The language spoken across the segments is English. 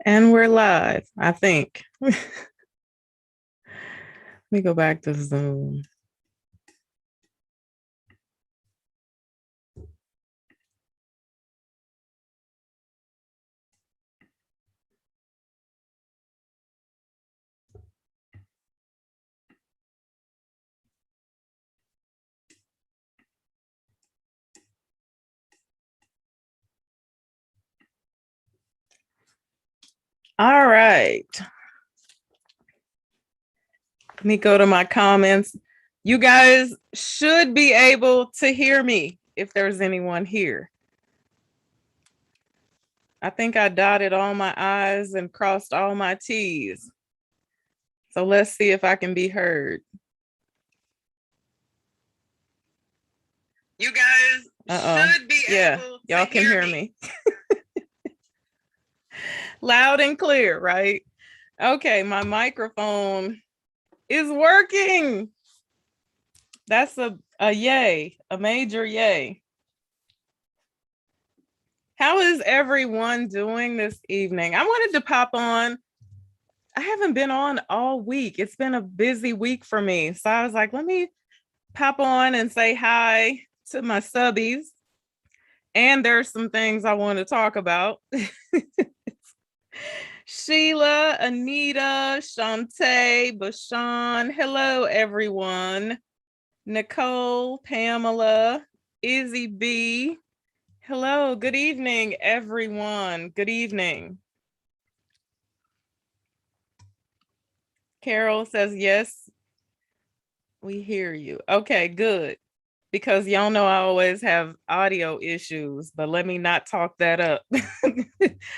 And we're live, I think. Let me go back to Zoom. All right. Let me go to my comments. You guys should be able to hear me if there's anyone here. I think I dotted all my I's and crossed all my T's. So let's see if I can be heard. You guys should be able to y'all can hear me. Loud and clear, right? Okay, my microphone is working. That's a yay, a major yay. How is everyone doing this evening? I wanted to pop on. I haven't been on all week. It's been a busy week for me. So I was like, let me pop on and say hi to my subbies. And there's some things I want to talk about. Sheila, Anita, Shantae, Bashan. Hello, everyone. Nicole, Pamela, Izzy B. Hello, good evening, everyone. Good evening. Carol says, yes, we hear you. Okay, good. Because y'all know I always have audio issues, but let me not talk that up.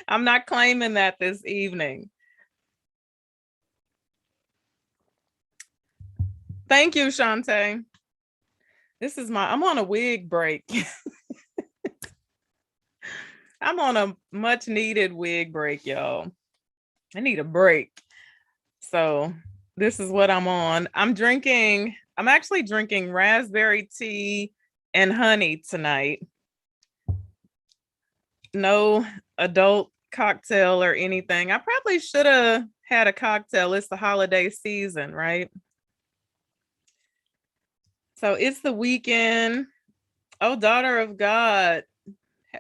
I'm not claiming that this evening. Thank you, Shantae. I'm on a wig break. I'm on a much needed wig break, y'all. I need a break. So this is what I'm on. I'm actually drinking raspberry tea and honey tonight. No adult cocktail or anything. I probably should have had a cocktail. It's the holiday season, right? So it's the weekend. Oh, daughter of God.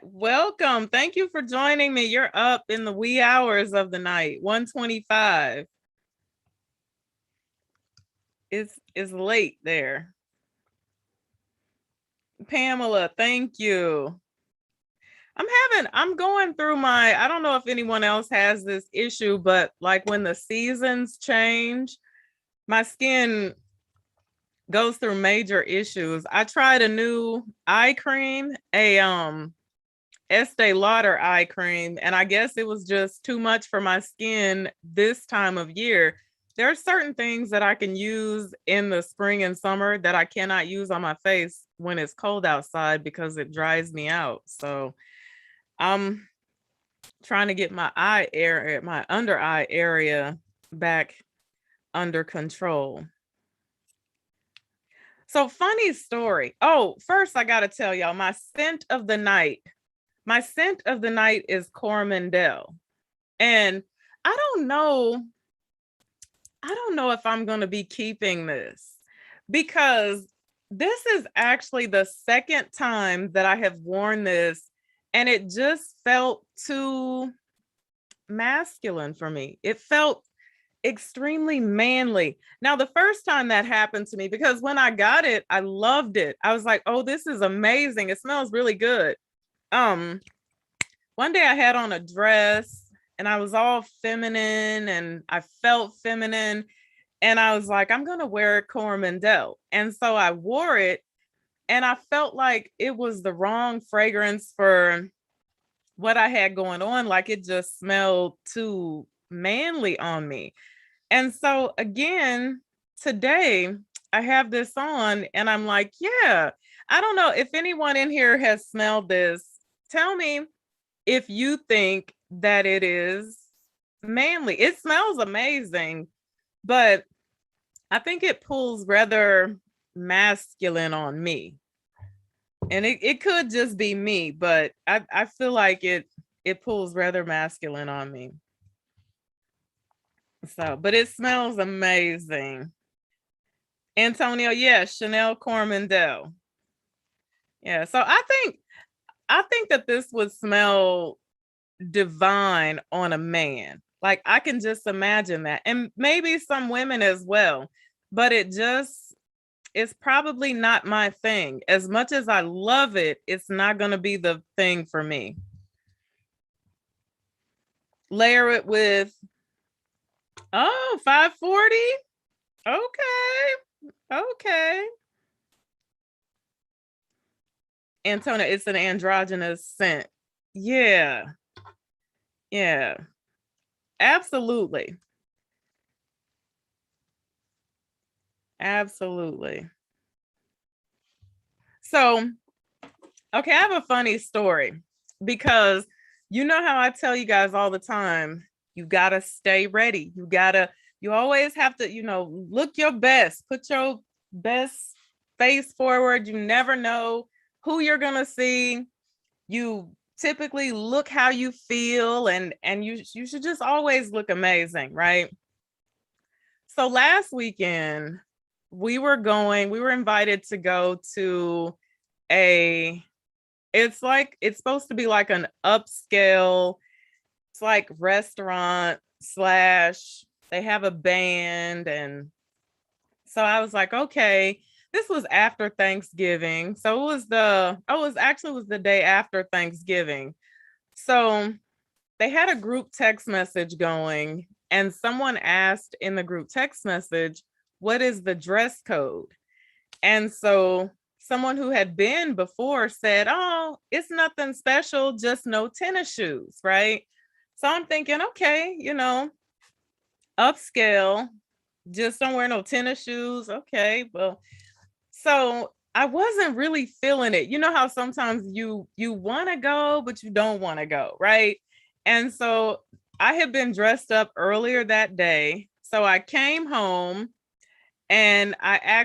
Welcome. Thank you for joining me. You're up in the wee hours of the night, 1:25. It's late there. Pamela, thank you. I'm going through I don't know if anyone else has this issue, but like when the seasons change, my skin goes through major issues. I tried a new eye cream, a Estee Lauder eye cream, and I guess it was just too much for my skin this time of year. There are certain things that I can use in the spring and summer that I cannot use on my face when it's cold outside because it dries me out. So I'm trying to get my under eye area back under control. So funny story. Oh, first I got to tell y'all my scent of the night. My scent of the night is Coromandel. And I don't know if I'm going to be keeping this because this is actually the second time that I have worn this and it just felt too masculine for me. It felt extremely manly. Now, the first time that happened to me, because when I got it, I loved it. I was like, oh, this is amazing. It smells really good. One day I had on a dress and I was all feminine and I felt feminine. And I was like, I'm going to wear Coromandel. And so I wore it and I felt like it was the wrong fragrance for what I had going on. Like it just smelled too manly on me. And so again, today I have this on and I'm like, yeah, I don't know if anyone in here has smelled this. Tell me if you think that it is manly. It smells amazing, but I think it pulls rather masculine on me. And it could just be me, but I feel like it pulls rather masculine on me. So, but it smells amazing. Antonio, yes, Chanel Cormandel. Yeah. So I think that this would smell divine on a man. Like I can just imagine that. And maybe some women as well. But it's probably not my thing. As much as I love it, it's not going to be the thing for me. Layer it with, oh, 540. Okay. Okay. Antonia, it's an androgynous scent. Yeah. Yeah. Absolutely. Absolutely. So, okay, I have a funny story because you know how I tell you guys all the time, you got to stay ready. You always have to, look your best, put your best face forward. You never know who you're going to see. You typically look how you feel and you should just always look amazing, right? So last weekend we were invited to go to a it's supposed to be like an upscale, it's like restaurant slash they have a band. And so I was like, okay, this was after Thanksgiving. So it was the day after Thanksgiving. So they had a group text message going, and someone asked in the group text message, what is the dress code? And so someone who had been before said, oh, it's nothing special, just no tennis shoes, right? So I'm thinking, okay, upscale, just don't wear no tennis shoes. Okay, well, so I wasn't really feeling it. You know how sometimes you want to go, but you don't want to go, right? And so I had been dressed up earlier that day. So I came home and I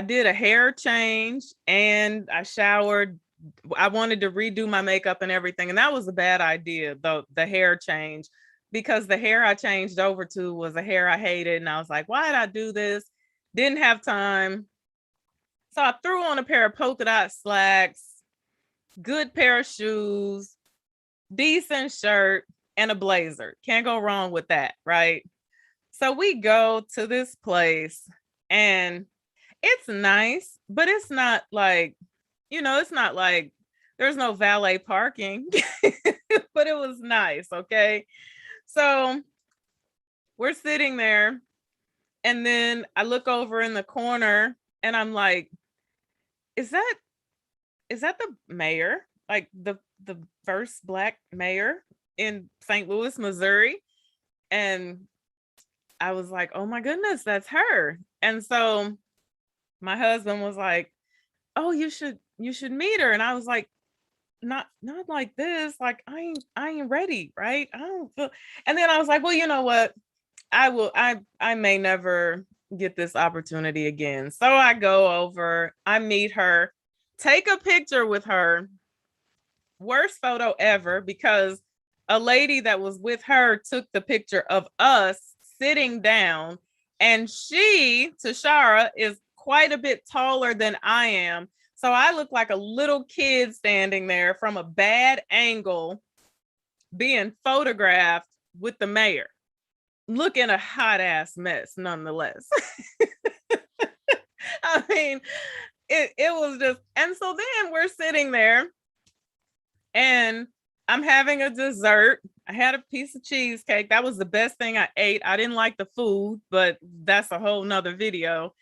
did a hair change and I showered. I wanted to redo my makeup and everything. And that was a bad idea, the hair change, because the hair I changed over to was a hair I hated. And I was like, why did I do this? Didn't have time. So I threw on a pair of polka dot slacks, good pair of shoes, decent shirt, and a blazer. Can't go wrong with that, right? So we go to this place and it's nice, but it's not like, it's not like there's no valet parking, but it was nice. Okay. So we're sitting there, and then I look over in the corner and I'm like, is that the mayor? Like the first Black mayor in St. Louis, Missouri? And I was like, oh my goodness, that's her. And so my husband was like, oh, you should meet her. And I was like, not like this. Like I ain't ready, right? I don't feel. And then I was like, well, you know what? I may never get this opportunity again. So I go over, I meet her, take a picture with her. Worst photo ever, because a lady that was with her took the picture of us sitting down, and Tashara, is quite a bit taller than I am. So I look like a little kid standing there from a bad angle being photographed with the mayor, looking a hot ass mess nonetheless. I mean, it was just, and so then we're sitting there and I'm having a dessert. I had a piece of cheesecake. That was the best thing I ate. I didn't like the food, but that's a whole nother video.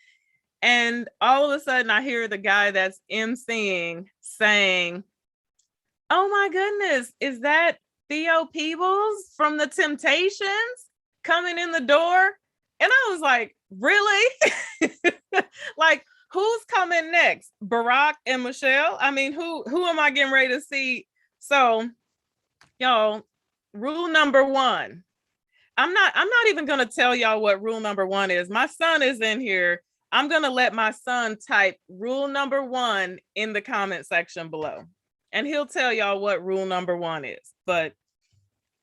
And all of a sudden I hear the guy that's emceeing saying, oh my goodness, is that Theo Peebles from the Temptations coming in the door? And I was like, really? Like, who's coming next? Barack and Michelle? I mean, who am I getting ready to see? So, y'all, rule number one. I'm not even gonna tell y'all what rule number one is. My son is in here. I'm gonna let my son type rule number one in the comment section below, and he'll tell y'all what rule number one is. But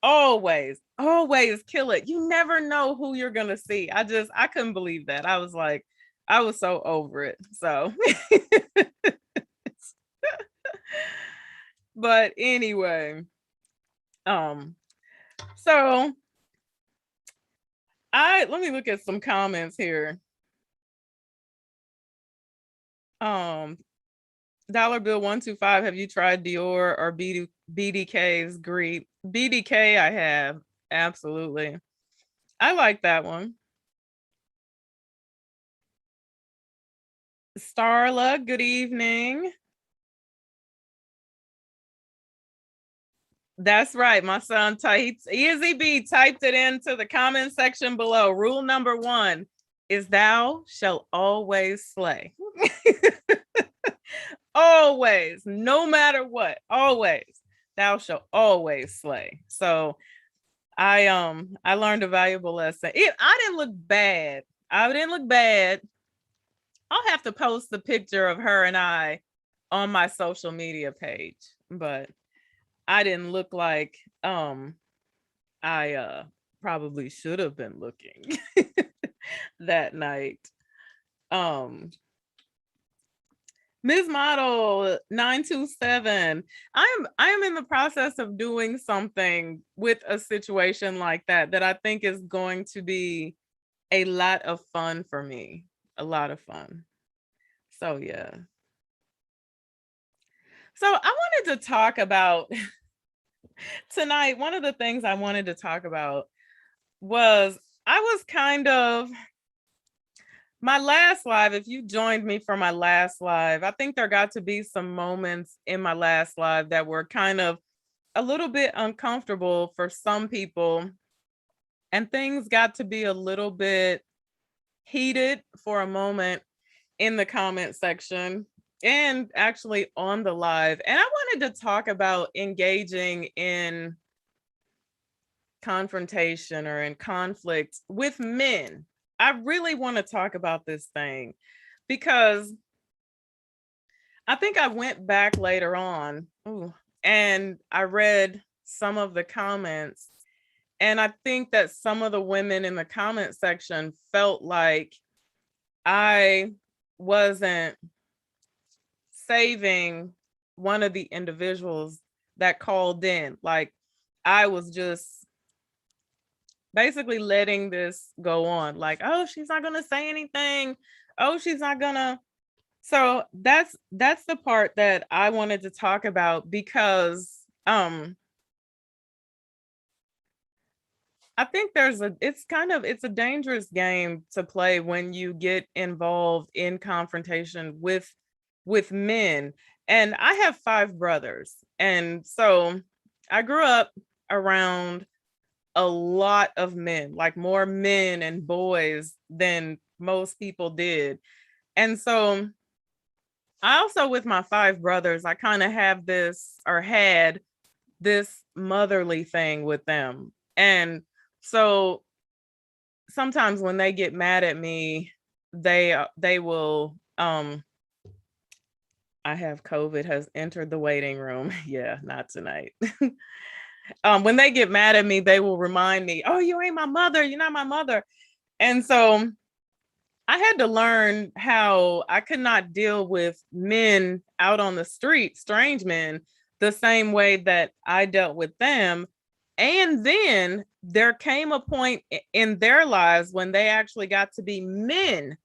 always, always kill it. You never know who you're gonna see. I couldn't believe that. I was like, I was so over it. So but anyway, um, so let me look at some comments here. Dollar Bill 125, have you tried Dior or BDK's Greet? BDK I have, absolutely. I like that one. Starla, good evening. That's right. My son typed, Easy B typed it into the comment section below. Rule number 1 is thou shall always slay. Always, no matter what, always, thou shall always slay. So I learned a valuable lesson. I didn't look bad. I didn't look bad. I'll have to post the picture of her and I on my social media page, but I didn't look like I probably should have been looking that night. Ms. Model 927, I am in the process of doing something with a situation like that I think is going to be a lot of fun for me. A lot of fun. So yeah. So I wanted to talk about tonight, one of the things I wanted to talk about was I was kind of my last live. If you joined me for my last live, I think there got to be some moments in my last live that were kind of a little bit uncomfortable for some people, and things got to be a little bit heated for a moment in the comment section and actually on the live. And I wanted to talk about engaging in confrontation or in conflict with men. I really want to talk about this thing because I think I went back later on and I read some of the comments, and I think that some of the women in the comment section felt like I wasn't saving one of the individuals that called in. Like I was just basically letting this go on. Like, oh, she's not gonna say anything. Oh, she's not gonna. So that's the part that I wanted to talk about, because I think it's a dangerous game to play when you get involved in confrontation with men. And I have 5 brothers. And so I grew up around a lot of men, like more men and boys than most people did. And so I also, with my 5 brothers, I kind of have this, or had this, motherly thing with them. And so sometimes when they get mad at me, they will I have COVID has entered the waiting room. Yeah, not tonight. When they get mad at me, they will remind me, oh, you ain't my mother, you're not my mother. And so I had to learn how I could not deal with men out on the street, strange men, the same way that I dealt with them. And then there came a point in their lives when they actually got to be men,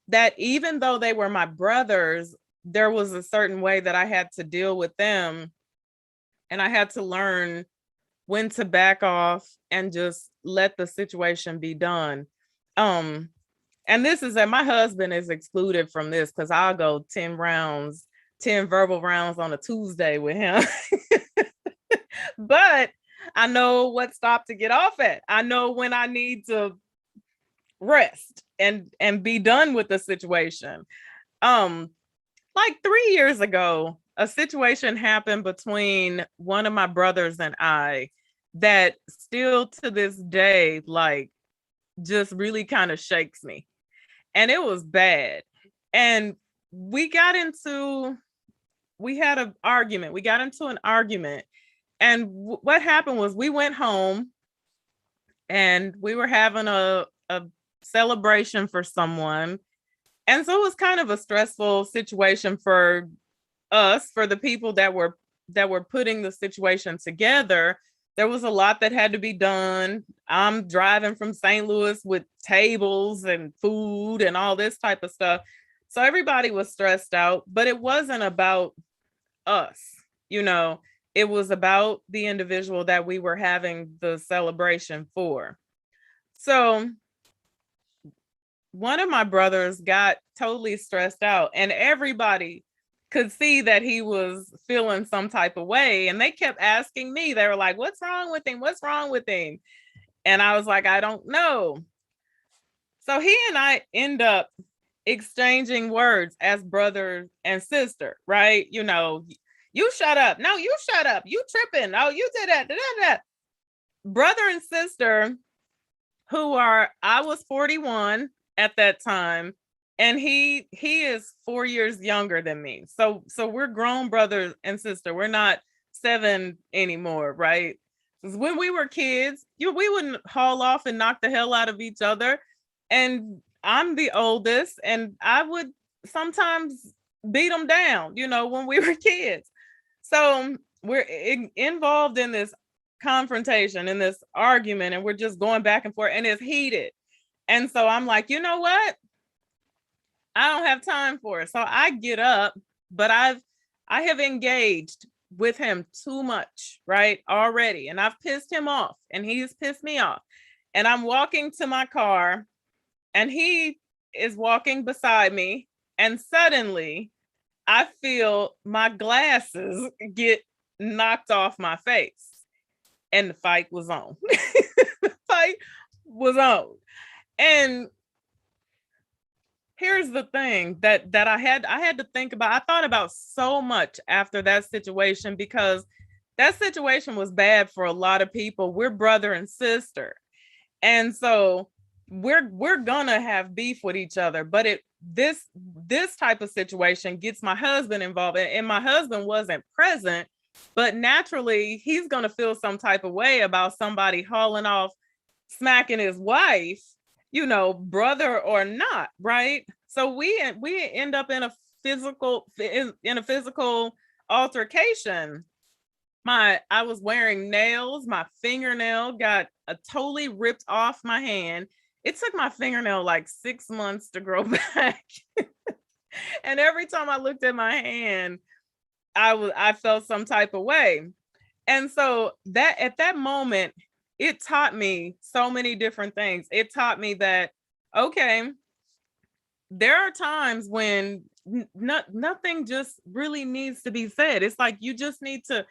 that even though they were my brothers, there was a certain way that I had to deal with them. And I had to learn when to back off and just let the situation be done. And this is that my husband is excluded from this, because I'll go 10 rounds, 10 verbal rounds on a Tuesday with him. But I know what stop to get off at. I know when I need to rest and be done with the situation. Like 3 years ago, a situation happened between one of my brothers and I that still to this day, like, just really kind of shakes me. And it was bad. And we had an argument. We got into an argument. And what happened was we went home and we were having a celebration for someone. And so it was kind of a stressful situation for us, for the people that were putting the situation together. There was a lot that had to be done. I'm driving from St. Louis with tables and food and all this type of stuff. So everybody was stressed out, but it wasn't about us, you know, it was about the individual that we were having the celebration for. So one of my brothers got totally stressed out, and everybody could see that he was feeling some type of way. And they kept asking me, they were like, "What's wrong with him? What's wrong with him?" And I was like, "I don't know." So he and I end up exchanging words as brother and sister, right? You know, you shut up. No, you shut up. You tripping. Oh, you did that. That. Brother and sister who are, I was 41 at that time, and he is 4 years younger than me. So we're grown brother and sister. We're not 7 anymore, right? When we were kids, we wouldn't haul off and knock the hell out of each other. And I'm the oldest, and I would sometimes beat them down, when we were kids. So we're involved in this confrontation, in this argument, and we're just going back and forth, and it's heated. And so I'm like, you know what? I don't have time for it. So I get up, but I have engaged with him too much, right? Already. And I've pissed him off, and he's pissed me off. And I'm walking to my car, and he is walking beside me. And suddenly I feel my glasses get knocked off my face. And the fight was on. The fight was on. And here's the thing that I had to think about. I thought about so much after that situation, because that situation was bad for a lot of people. We're brother and sister. And so we're gonna have beef with each other, but this type of situation gets my husband involved, and my husband wasn't present, but naturally he's gonna feel some type of way about somebody hauling off, smacking his wife, brother or not, right? So we end up in a physical altercation. I was wearing nails. My fingernail got totally ripped off my hand. It took my fingernail like 6 months to grow back. And every time I looked at my hand, I felt some type of way. And so that at that moment, it taught me so many different things. It taught me that, okay, there are times when nothing just really needs to be said. It's like you just need to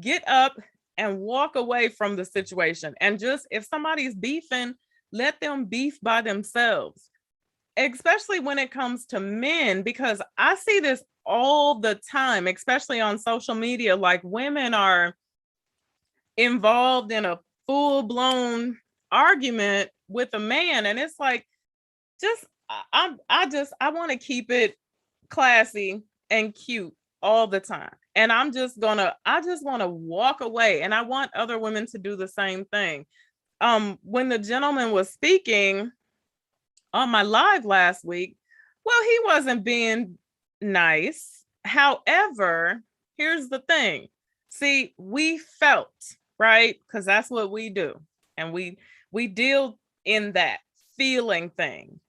get up and walk away from the situation. And just, if somebody's beefing, let them beef by themselves, especially when it comes to men, because I see this all the time, especially on social media. Like, women are involved in a full-blown argument with a man, and it's like, I want to keep it classy and cute all the time. And I just want to walk away, and I want other women to do the same thing. When the gentleman was speaking on my live last week, well, he wasn't being nice. However, here's the thing. See, we felt, right? Because that's what we do. And we deal in that feeling thing.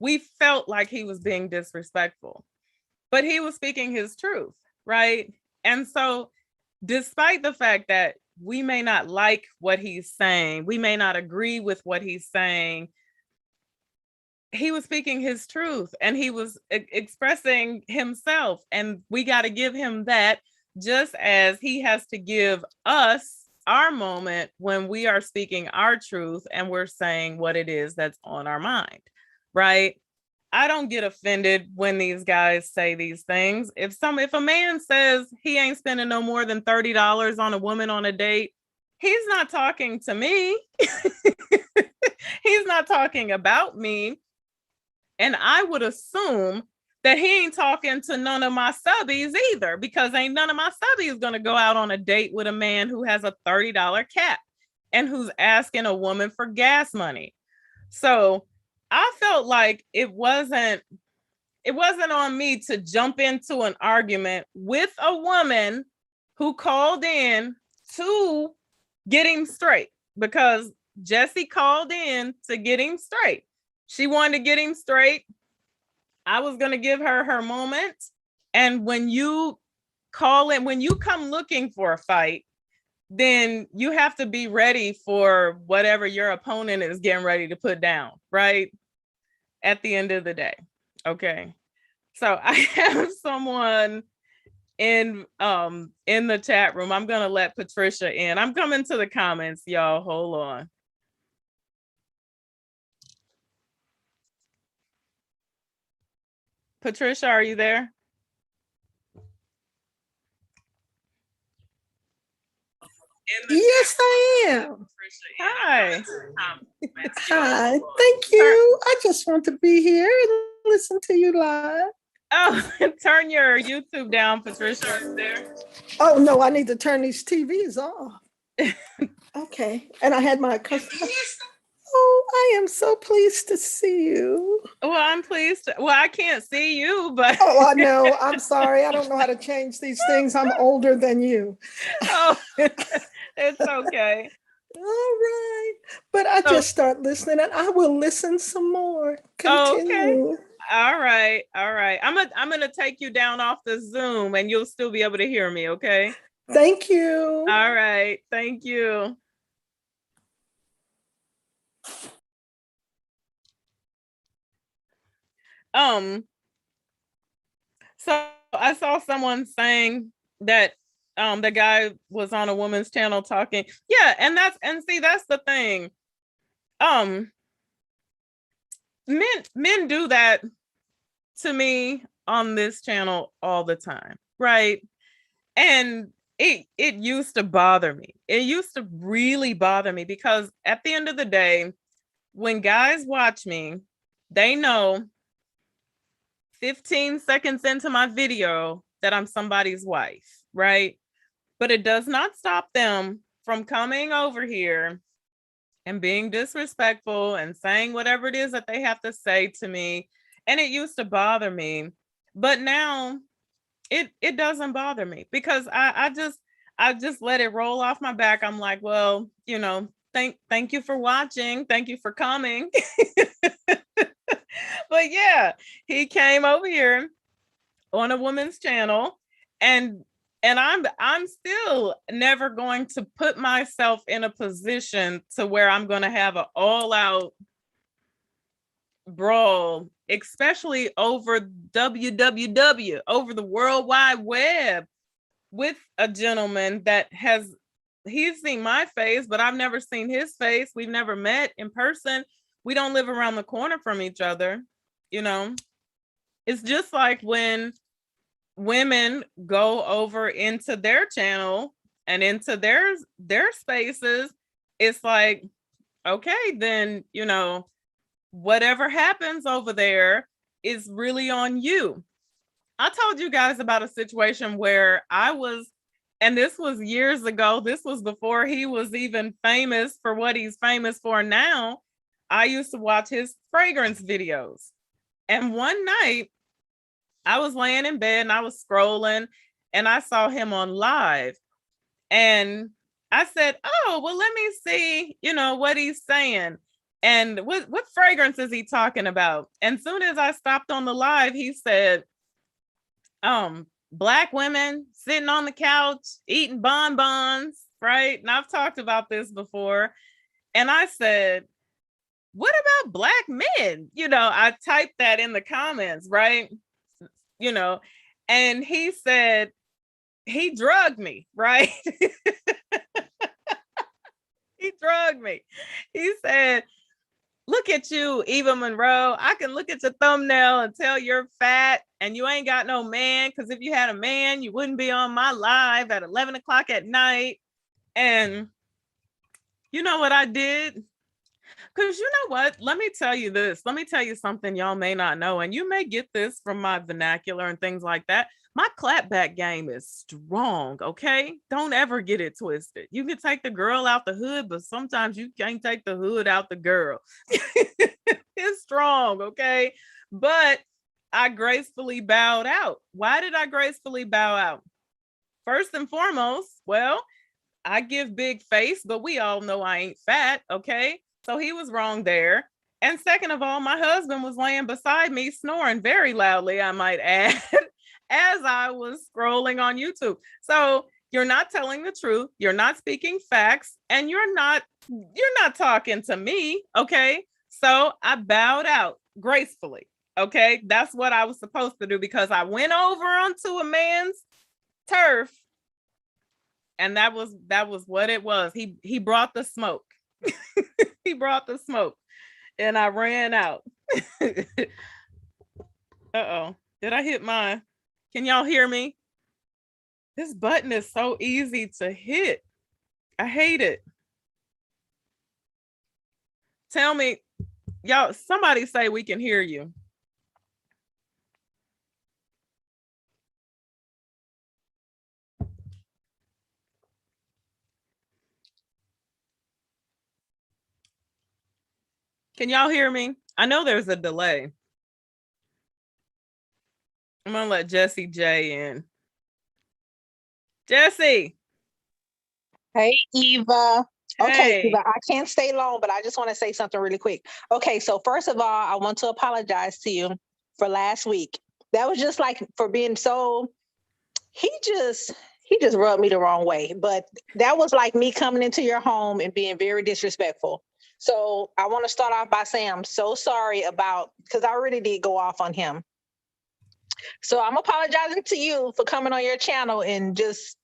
We felt like he was being disrespectful, but he was speaking his truth, right? And so, despite the fact that we may not like what he's saying, we may not agree with what he's saying, he was speaking his truth, and he was expressing himself, and we got to give him that, just as he has to give us our moment when we are speaking our truth and we're saying what it is that's on our mind, right? I don't get offended when these guys say these things. If a man says he ain't spending no more than $30 on a woman on a date, he's not talking to me. He's not talking about me. And I would assume that he ain't talking to none of my subbies either, because ain't none of my subbies going to go out on a date with a man who has a $30 cap. and who's asking a woman for gas money. So I felt like it wasn't on me to jump into an argument with a woman who called in to get him straight, because Jessie called in to get him straight. She wanted to get him straight. I was going to give her her moment. And when you call in, when you come looking for a fight, then you have to be ready for whatever your opponent is getting ready to put down, right? At the end of the day. Okay. So I have someone in the chat room. I'm gonna let Patricia in. I'm coming to the comments, y'all. Hold on. Patricia, are you there? Yes, I am. Hi. Hi. Thank you. I just want to be here and listen to you live. Oh, turn your YouTube down, Patricia. There. Oh, no, I need to turn these TVs off. Okay. And I had my customer. Oh, I am so pleased to see you. Well, I'm pleased. Well, I can't see you, but. Oh, I know. I'm sorry. I don't know how to change these things. I'm older than you. Oh, it's okay. All right. But I just start listening and I will listen some more. Continue. Okay. All right. I'm gonna take you down off the Zoom and you'll still be able to hear me, okay? Thank you. All right. Thank you. So I saw someone saying that the guy was on a woman's channel talking. Yeah, and that's the thing. Men do that to me on this channel all the time, right? And it used to bother me. It used to really bother me because at the end of the day, when guys watch me, they know 15 seconds into my video that I'm somebody's wife, right? But it does not stop them from coming over here and being disrespectful and saying whatever it is that they have to say to me. And it used to bother me, but now it doesn't bother me because I just let it roll off my back. I'm like, well, you know, thank you for watching. Thank you for coming. But yeah, he came over here on a woman's channel, and I'm still never going to put myself in a position to where I'm going to have an all-out brawl, especially over www, over the World Wide Web, with a gentleman that he's seen my face, but I've never seen his face. We've never met in person. We don't live around the corner from each other. You know, it's just like when women go over into their channel and into their spaces, it's like, okay, then, you know, whatever happens over there is really on you. I told you guys about a situation where I was, and this was years ago, this was before he was even famous for what he's famous for now. I used to watch his fragrance videos. And one night I was laying in bed and I was scrolling and I saw him on live. And I said, oh, well, let me see, you know, what he's saying. And what fragrance is he talking about? And soon as I stopped on the live, he said, Black women sitting on the couch, eating bonbons, right? And I've talked about this before. And I said, what about Black men? You know, I typed that in the comments, right? You know, and he said, he drugged me, right? He drugged me. He said, look at you, Eva Monroe. I can look at your thumbnail and tell you're fat and you ain't got no man, because if you had a man, you wouldn't be on my live at 11 o'clock at night. And you know what I did? Because you know what? Let me tell you this. Let me tell you something y'all may not know. And you may get this from my vernacular and things like that. My clapback game is strong. Okay. Don't ever get it twisted. You can take the girl out the hood, but sometimes you can't take the hood out the girl. It's strong. Okay. But I gracefully bowed out. Why did I gracefully bow out? First and foremost, well, I give big face, but we all know I ain't fat. Okay. So he was wrong there. And second of all, my husband was laying beside me, snoring very loudly, I might add, as I was scrolling on YouTube. So you're not telling the truth. You're not speaking facts, and you're not talking to me. Okay. So I bowed out gracefully. Okay. That's what I was supposed to do, because I went over onto a man's turf, and that was what it was. He brought the smoke. He brought the smoke, and I ran out. Uh-oh. Did I hit mine? Can y'all hear me? This button is so easy to hit. I hate it. Tell me, y'all, somebody say we can hear you. Can y'all hear me? I know there's a delay. I'm gonna let Jessie J in. Jessie. Hey, Eva. Okay, Hey. Eva, I can't stay long, but I just want to say something really quick. Okay, so first of all, I want to apologize to you for last week. That was just like for being so, he just rubbed me the wrong way. But that was like me coming into your home and being very disrespectful. So I want to start off by saying I'm so sorry because I really did go off on him. So I'm apologizing to you for coming on your channel and just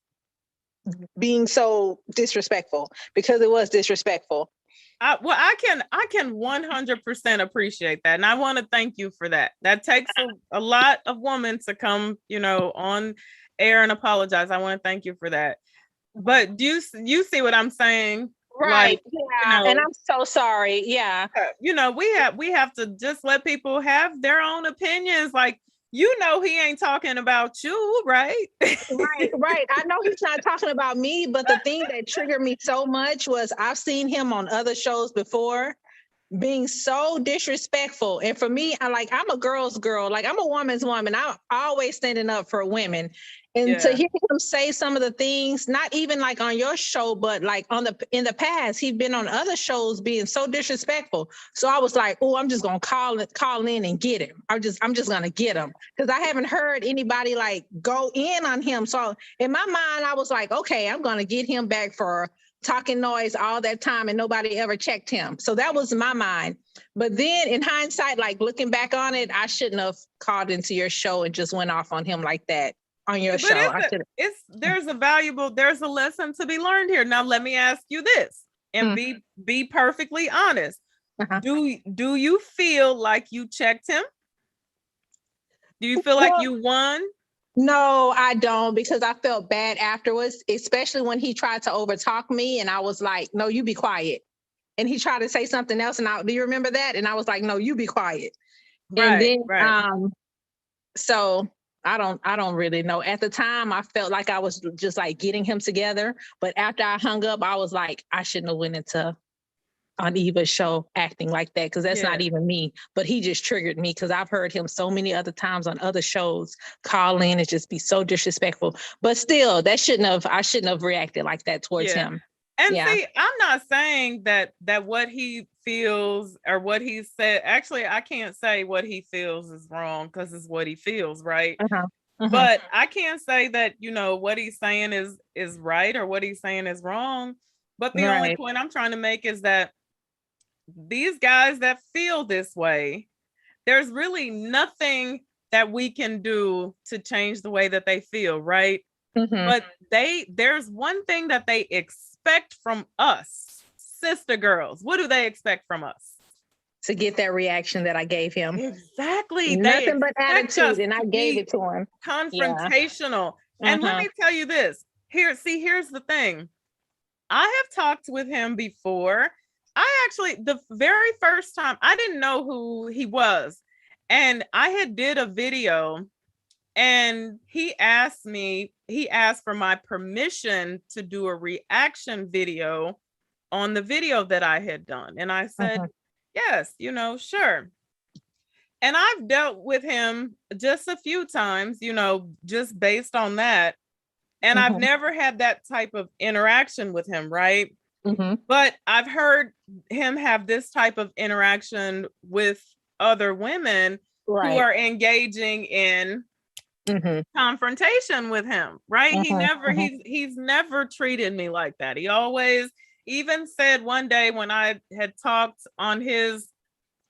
being so disrespectful, because it was disrespectful. I can 100% appreciate that, and I want to thank you for that. That takes a lot of women to come, on air and apologize. I want to thank you for that. But do you see what I'm saying? Right. Like, yeah. And I'm so sorry. Yeah. We have to just let people have their own opinions. Like, he ain't talking about you, right? Right. I know he's not talking about me, but the thing that triggered me so much was I've seen him on other shows before being so disrespectful. And for me, I'm a girl's girl. Like, I'm a woman's woman. I'm always standing up for women. And to hear him say some of the things, not even like on your show, but like in the past, he's been on other shows being so disrespectful. So I was like, oh, I'm just gonna call in and get him. I'm just gonna get him, because I haven't heard anybody like go in on him. So in my mind, I was like, okay, I'm gonna get him back for talking noise all that time and nobody ever checked him. So that was my mind. But then in hindsight, like looking back on it, I shouldn't have called into your show and just went off on him like that on your show. There's a lesson to be learned here. Now let me ask you this, and be perfectly honest. Uh-huh. Do you feel like you checked him? Do you feel like you won? No, I don't, because I felt bad afterwards, especially when he tried to overtalk me and I was like, no, you be quiet. And he tried to say something else. And do you remember that? And I was like, no, you be quiet. Right, and then, so I don't really know. At the time, I felt like I was just like getting him together. But after I hung up, I was like, I shouldn't have went into on Eva's show acting like that, because that's not even me. But he just triggered me, because I've heard him so many other times on other shows call in and just be so disrespectful. But still, I shouldn't have reacted like that towards him. And see, I'm not saying that what he feels or what he said, actually, I can't say what he feels is wrong, because it's what he feels, right? But I can't say that, what he's saying is right or what he's saying is wrong. But the only point I'm trying to make is that these guys that feel this way, there's really nothing that we can do to change the way that they feel, right? But there's one thing that they expect from us, sister girls. What do they expect from us? To get that reaction that I gave him. Exactly. Nothing but attitude, and I gave it to him. Confrontational. And let me tell you this. Here's the thing. I have talked with him before. I actually, the very first time, I didn't know who he was. And I had did a video, and he asked for my permission to do a reaction video on the video that I had done. And I said, yes, sure. And I've dealt with him just a few times, just based on that. And I've never had that type of interaction with him, right? But I've heard him have this type of interaction with other women who are engaging in confrontation with him, right? He's never treated me like that. He always even said one day when I had talked on his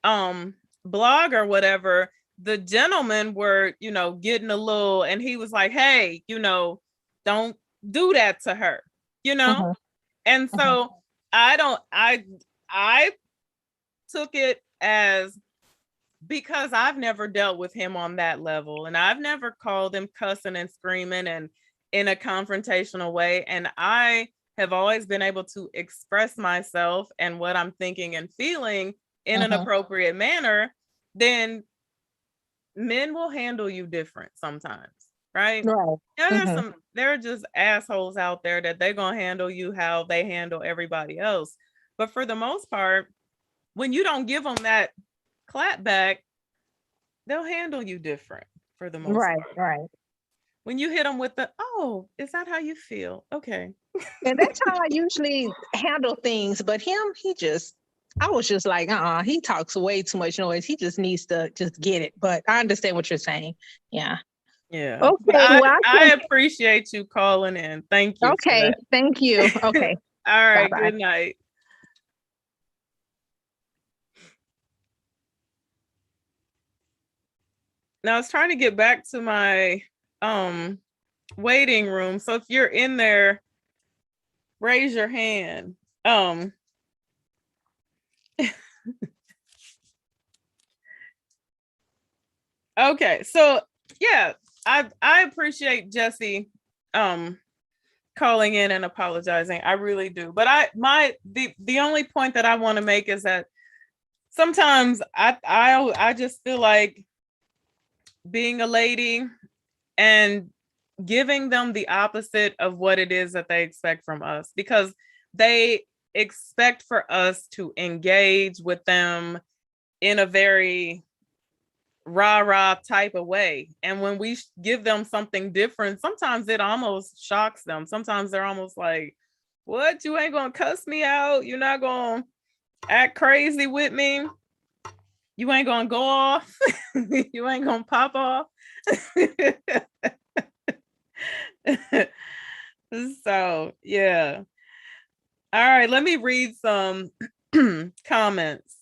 blog or whatever, the gentlemen were, getting a little, and he was like, hey, don't do that to her, And so I took it as, because I've never dealt with him on that level, and I've never called him cussing and screaming and in a confrontational way. And I have always been able to express myself and what I'm thinking and feeling in an appropriate manner. Then men will handle you different sometimes, right? There are just assholes out there that they're gonna handle you how they handle everybody else. But for the most part, when you don't give them that clap back, they'll handle you different for the most part. Right. When you hit them with the, oh, is that how you feel? Okay. And that's how I usually handle things. But him, I was just like, he talks way too much noise. He just needs to just get it. But I understand what you're saying. Yeah. Yeah. Okay. I appreciate you calling in. Thank you. Okay. Thank you. Okay. All right. Bye-bye. Good night. Now I was trying to get back to my waiting room. So if you're in there, raise your hand. Okay, so yeah, I appreciate Jesse calling in and apologizing. I really do. But the only point that I want to make is that sometimes I just feel like being a lady and giving them the opposite of what it is that they expect from us, because they expect for us to engage with them in a very rah-rah type of way. And when we give them something different, sometimes it almost shocks them. Sometimes they're almost like, what? You ain't gonna cuss me out? You're not gonna act crazy with me? You ain't gonna go off? You ain't gonna pop off? So yeah. All right, let me read some comments.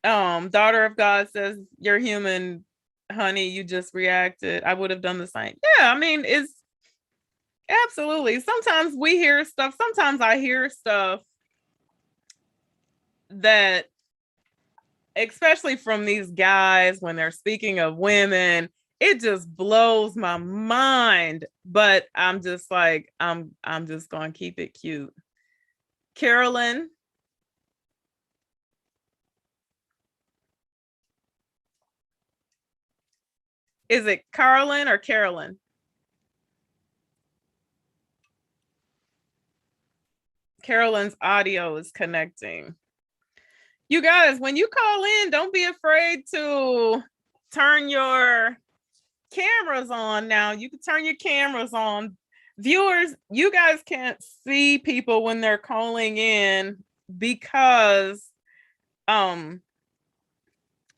Daughter of God says, you're human, honey, you just reacted. I would have done the same. Yeah, I mean, it's absolutely. Sometimes we hear stuff. Sometimes I hear stuff that, especially from these guys when they're speaking of women, it just blows my mind. But I'm just like, I'm just gonna keep it cute. Carolyn. Is it Carolyn or Carolyn? Carolyn's audio is connecting. You guys, when you call in, don't be afraid to turn your cameras on now. You can turn your cameras on. Viewers, you guys can't see people when they're calling in because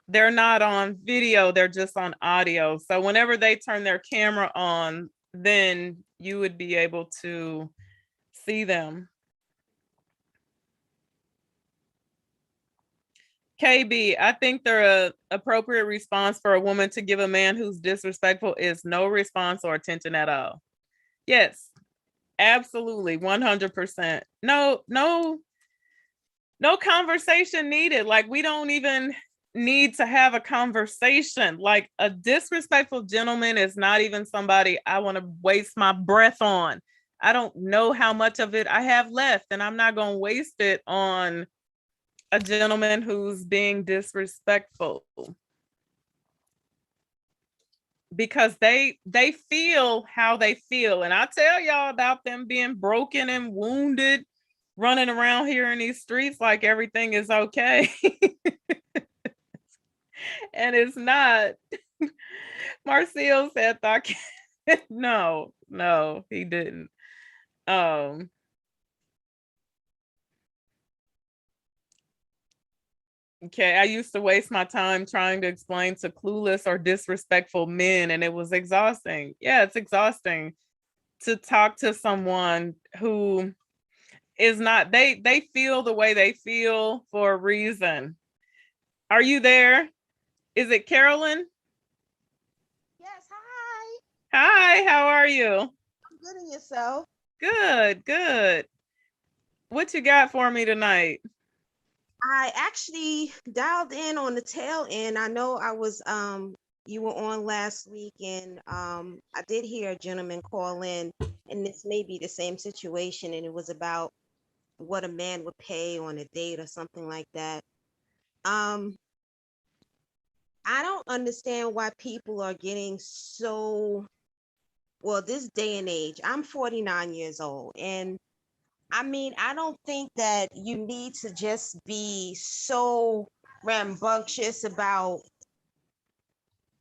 they're not on video, they're just on audio. So whenever they turn their camera on, then you would be able to see them. KB, I think the appropriate response for a woman to give a man who's disrespectful is no response or attention at all. Yes, absolutely, 100%. No conversation needed. Like, we don't even need to have a conversation. Like, a disrespectful gentleman is not even somebody I want to waste my breath on. I don't know how much of it I have left, and I'm not going to waste it on a gentleman who's being disrespectful, because they feel how they feel. And I tell y'all about them being broken and wounded, running around here in these streets like everything is okay. And it's not. Marcel said that. No, he didn't. Okay, I used to waste my time trying to explain to clueless or disrespectful men, and it was exhausting. Yeah, it's exhausting to talk to someone who is not, they feel the way they feel for a reason. Are you there? Is it Carolyn? Yes, hi. Hi, how are you? I'm good, and yourself? Good. What you got for me tonight? I actually dialed in on the tail end. I know I was you were on last week, and I did hear a gentleman call in, and this may be the same situation, and it was about what a man would pay on a date or something like that. Um, I don't understand why people are getting so, well, this day and age. I'm 49 years old, and I mean, I don't think that you need to just be so rambunctious about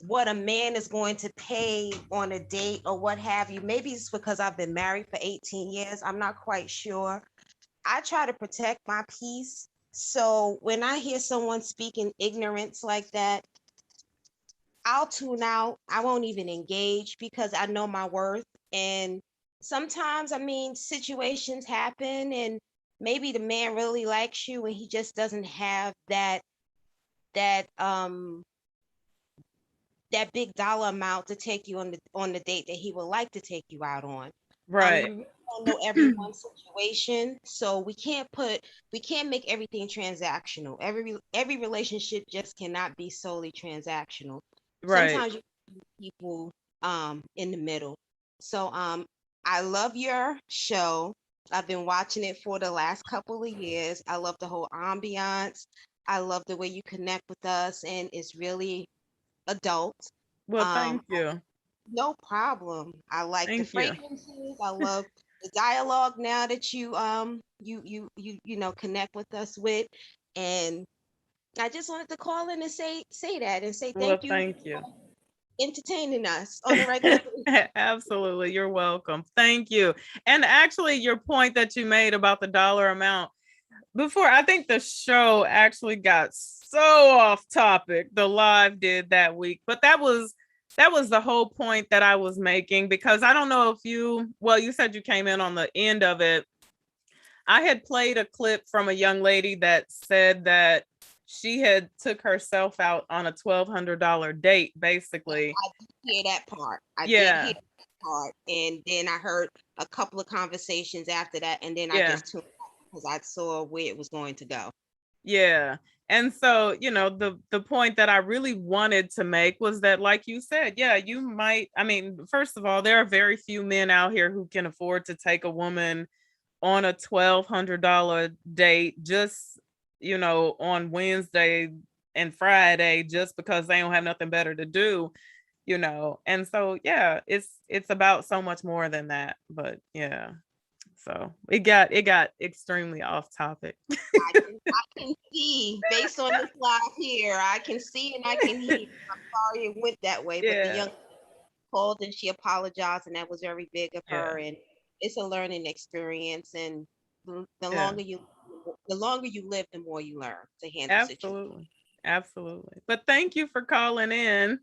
what a man is going to pay on a date or what have you. Maybe it's because I've been married for 18 years. I'm not quite sure. I try to protect my peace. So when I hear someone speaking ignorance like that, I'll tune out. I won't even engage because I know my worth. And sometimes, I mean, situations happen, and maybe the man really likes you and he just doesn't have that that big dollar amount to take you on the date that he would like to take you out on. Right. You don't know everyone's situation, so we can't make everything transactional. Every relationship just cannot be solely transactional. Right. Sometimes you need people in the middle. So I love your show. I've been watching it for the last couple of years. I love the whole ambiance. I love the way you connect with us, and it's really adult. Well, thank you. No problem. I like the Thank you. fragrances. I love the dialogue now that you know connect with us with, and I just wanted to call in and say that and say Well, thank you thank you. for entertaining us on a regular basis. Absolutely. You're welcome. Thank you. And actually, your point that you made about the dollar amount before, I think the show actually got so off topic. The live did that week, but that was the whole point that I was making, because I don't know if you said you came in on the end of it. I had played a clip from a young lady that said that she had took herself out on a $1,200 date, basically. I did hear that part. I did Yeah. hear that part, and then I heard a couple of conversations after that, and then I Yeah. just tuned out because I saw where it was going to go. Yeah. And so, the point that I really wanted to make was that, like you said, yeah, you might, I mean, first of all, there are very few men out here who can afford to take a woman on a $1,200 date just, on Wednesday and Friday, just because they don't have nothing better to do, And so, yeah, it's about so much more than that. But yeah. So it got extremely off topic. I can see based on this live here, I can see and I can hear. I'm sorry it went that way, but the Yeah. young called and she apologized, and that was very big of Yeah. her. And it's a learning experience, and the Yeah. longer you live, the more you learn to handle situations. Absolutely. But thank you for calling in.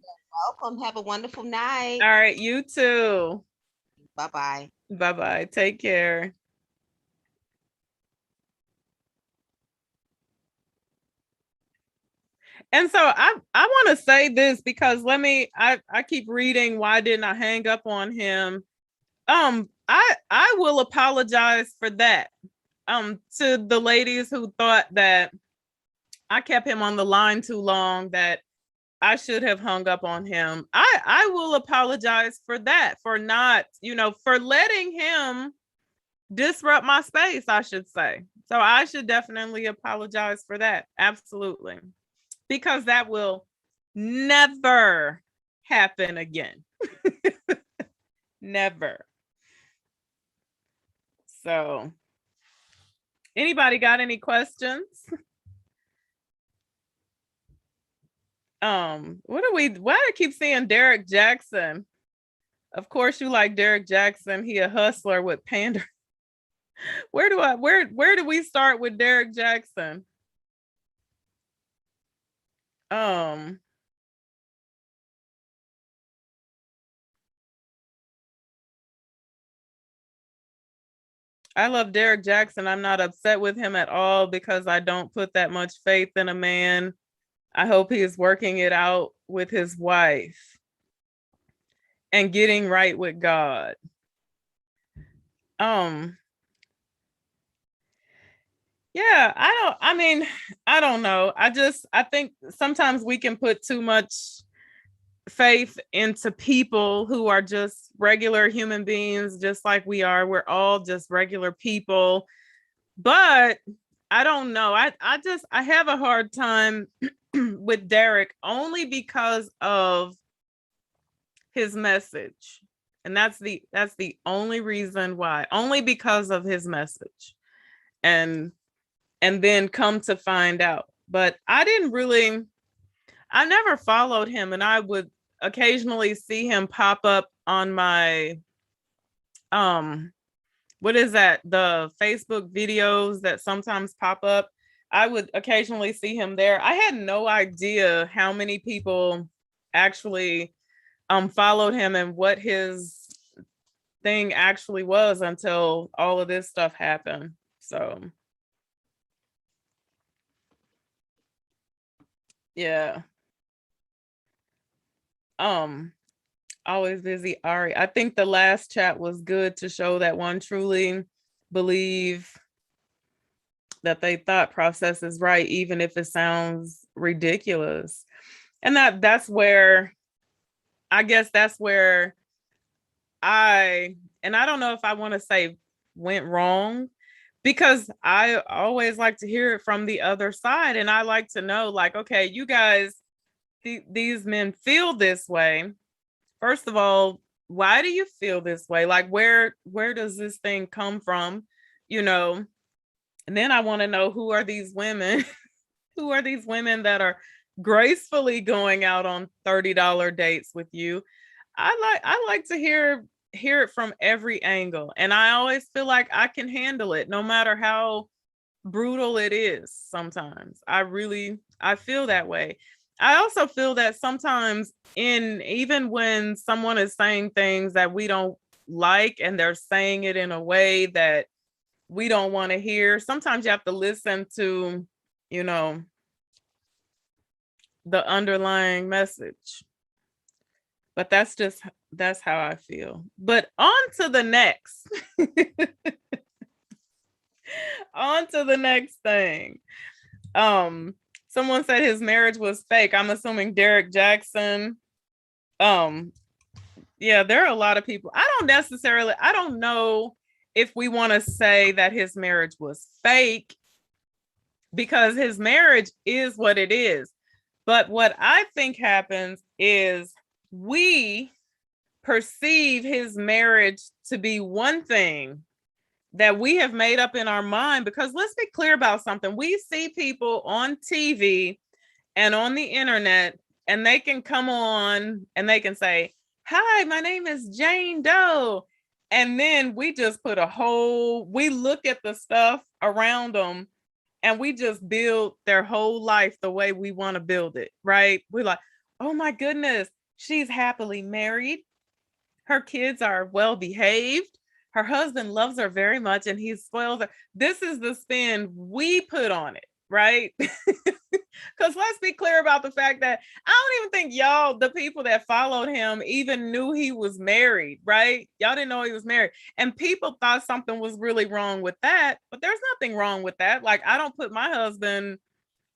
Welcome. Have a wonderful night. All right, you too. Bye-bye. Bye-bye. Take care. And so I want to say this, because I keep reading, why didn't I hang up on him? I will apologize for that. To the ladies who thought that I kept him on the line too long, that I should have hung up on him. I will apologize for that, for not, for letting him disrupt my space, I should say. So I should definitely apologize for that. Absolutely. Because that will never happen again. Never. So, anybody got any questions? Why do I keep saying Derek Jackson? Of course you like Derek Jackson. He a hustler with pander. Where do we start with Derek Jackson? I love Derek Jackson. I'm not upset with him at all because I don't put that much faith in a man. I hope he is working it out with his wife and getting right with God. Yeah, I don't know. I think sometimes we can put too much faith into people who are just regular human beings, just like we are. We're all just regular people. But I don't know. I have a hard time with Derek only because of his message. And that's the only reason why. Only because of his message. And then come to find out. But I never followed him, and I would occasionally see him pop up on my what is that, the Facebook videos that sometimes pop up. I would occasionally see him there. I had no idea how many people actually followed him and what his thing actually was until all of this stuff happened. So yeah. Always busy, Ari. I think the last chat was good to show that one truly believe that they thought process is right, even if it sounds ridiculous. And that's where I guess that's where I don't know if I want to say went wrong, because I always like to hear it from the other side. And I like to know, like, okay, you guys, these men feel this way. First of all, why do you feel this way? Like, where does this thing come from? You know, and then I want to know, who are these women? Who are these women that are gracefully going out on $30 dates with you? I like to hear it from every angle. And I always feel like I can handle it no matter how brutal it is. Sometimes I feel that way. I also feel that sometimes, even when someone is saying things that we don't like and they're saying it in a way that we don't want to hear, sometimes you have to listen to, the underlying message. But that's how I feel. But on to the next. On to the next thing. Someone said his marriage was fake. I'm assuming Derek Jackson. Yeah, there are a lot of people. I don't know if we want to say that his marriage was fake, because his marriage is what it is. But what I think happens is we perceive his marriage to be one thing that we have made up in our mind. Because let's be clear about something. We see people on TV and on the internet, and they can come on and they can say, "Hi, my name is Jane Doe." And then we just we look at the stuff around them and we just build their whole life the way we want to build it, right? We're like, "Oh my goodness, she's happily married. Her kids are well behaved. Her husband loves her very much and he spoils her." This is the spin we put on it, right? Because let's be clear about the fact that I don't even think the people that followed him, even knew he was married, right? Y'all didn't know he was married. And people thought something was really wrong with that, but there's nothing wrong with that. Like, I don't put my husband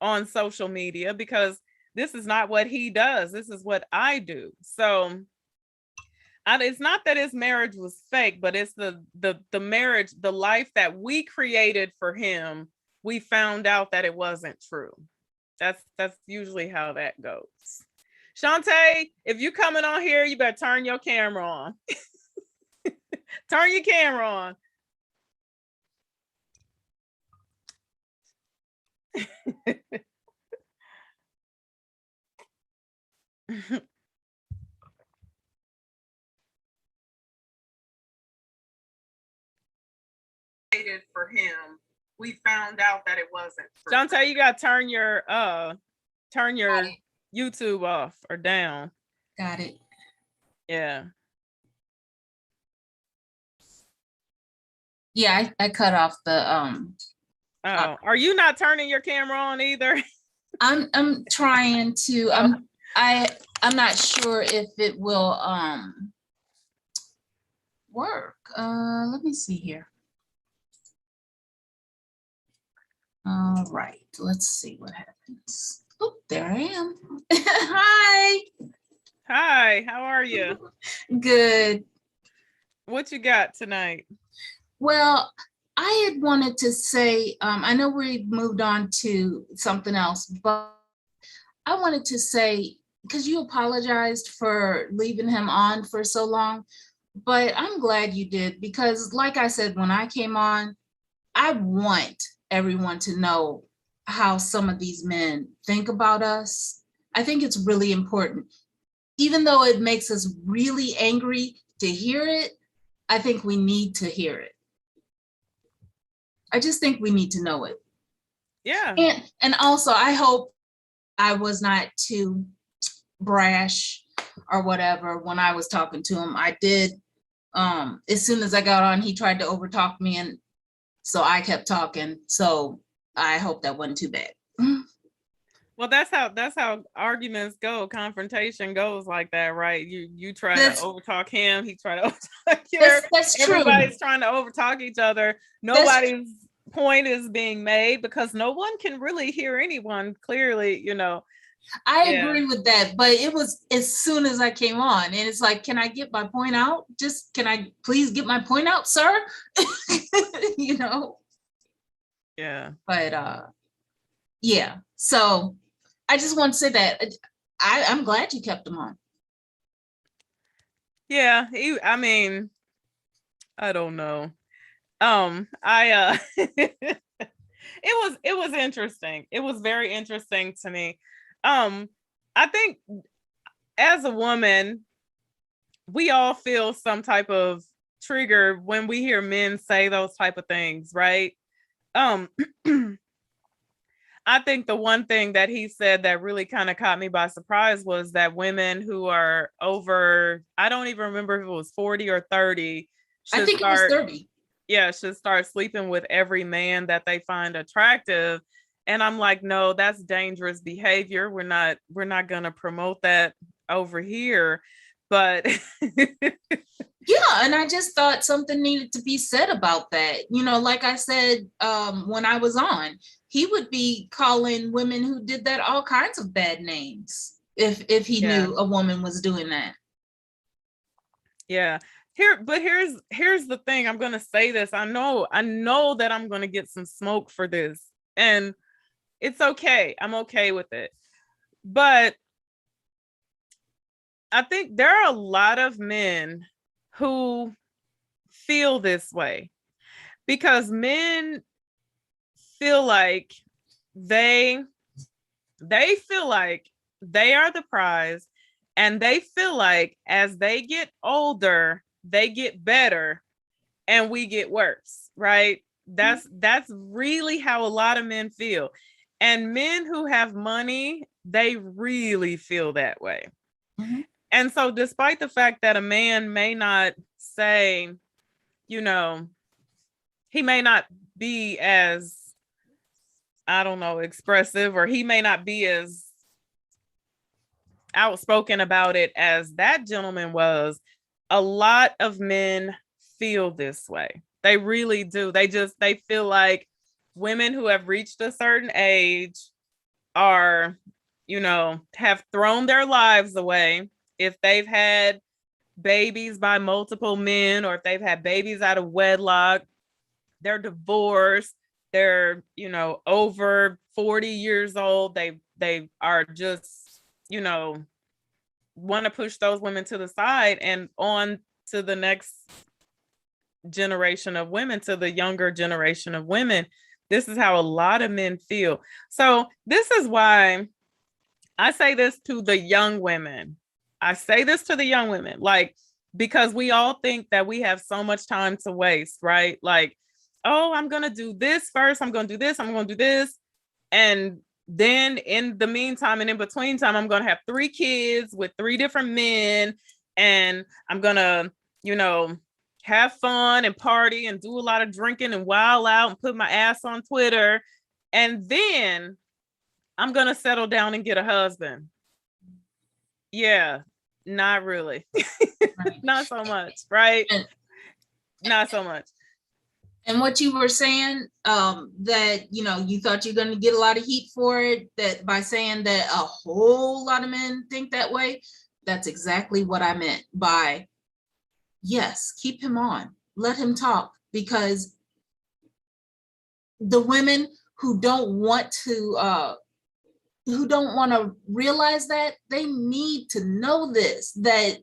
on social media because this is not what he does. This is what I do. So it's not that his marriage was fake, but it's the marriage, the life that we created for him. We found out that it wasn't true. That's usually how that goes. Shantae, if you coming on here, you better turn your camera on. Turn your camera on. For him, we found out that it wasn't true. Shantae, you gotta turn your YouTube off or down. Got it. Yeah. Yeah, I cut off the are you not turning your camera on either? I'm trying to I'm not sure if it will work. Let me see here. All right, let's see what happens. Oh, there I am. Hi. Hi, how are you? Good. What you got tonight? Well, I had wanted to say, I know we moved on to something else, but I wanted to say, because you apologized for leaving him on for so long, but I'm glad you did, because like I said, when I came on, I want everyone to know how some of these men think about us. I think it's really important. Even though it makes us really angry to hear it, I think we need to hear it. I just think we need to know it. Yeah. And also, I hope I was not too brash or whatever when I was talking to him. I did, as soon as I got on, he tried to overtalk me, and so I kept talking. So I hope that wasn't too bad. Well, that's how arguments go. Confrontation goes like that, right? You try to overtalk him, he tried to overtalk you. That's true. Everybody's trying to overtalk each other. Nobody's point is being made because no one can really hear anyone clearly, you know. I agree with that, but it was as soon as I came on, and it's like, can I get my point out? Just, can I please get my point out, sir? You know? Yeah. But yeah, so I just want to say that I'm glad you kept him on. Yeah, I mean, I don't know. It was interesting. It was very interesting to me. I think as a woman, we all feel some type of trigger when we hear men say those type of things, right? I think the one thing that he said that really kind of caught me by surprise was that women who are over, I don't even remember if it was 40 or 30. I think it was 30. Yeah, should start sleeping with every man that they find attractive. And I'm like, no, that's dangerous behavior. We're not going to promote that over here. But yeah, and I just thought something needed to be said about that. You know, like I said, when I was on, he would be calling women who did that all kinds of bad names if he knew a woman was doing that. Yeah. Here's the thing. I'm gonna say this. I know that I'm gonna get some smoke for this, and it's okay. I'm okay with it. But I think there are a lot of men who feel this way because men feel like they feel like they are the prize, and they feel like as they get older, they get better and we get worse, right? That's really how a lot of men feel. And men who have money, they really feel that way. Mm-hmm. And so despite the fact that a man may not say, you know, he may not be as, I don't know, expressive, or he may not be as outspoken about it as that gentleman was, a lot of men feel this way. They really do. They feel like women who have reached a certain age are, you know, have thrown their lives away if they've had babies by multiple men, or if they've had babies out of wedlock, they're divorced, they're, you know, over 40 years old, they are just, you know, want to push those women to the side and on to the next generation of women, to the younger generation of women. This is how a lot of men feel. So this is why I say this to the young women. I say this to the young women, like, because we all think that we have so much time to waste, right? Like, oh, I'm going to do this first. I'm going to do this. I'm going to do this. And then in the meantime and in between time, I'm going to have 3 kids with 3 different men. And I'm going to, you know, have fun and party and do a lot of drinking and wild out and put my ass on Twitter. And then I'm going to settle down and get a husband. Yeah, not really. Not so much, right? Not so much. And what you were saying, that, you know, you thought you're going to get a lot of heat for it, that by saying that a whole lot of men think that way, that's exactly what I meant by, yes, keep him on, let him talk, because the women who don't want to realize that, they need to know this, that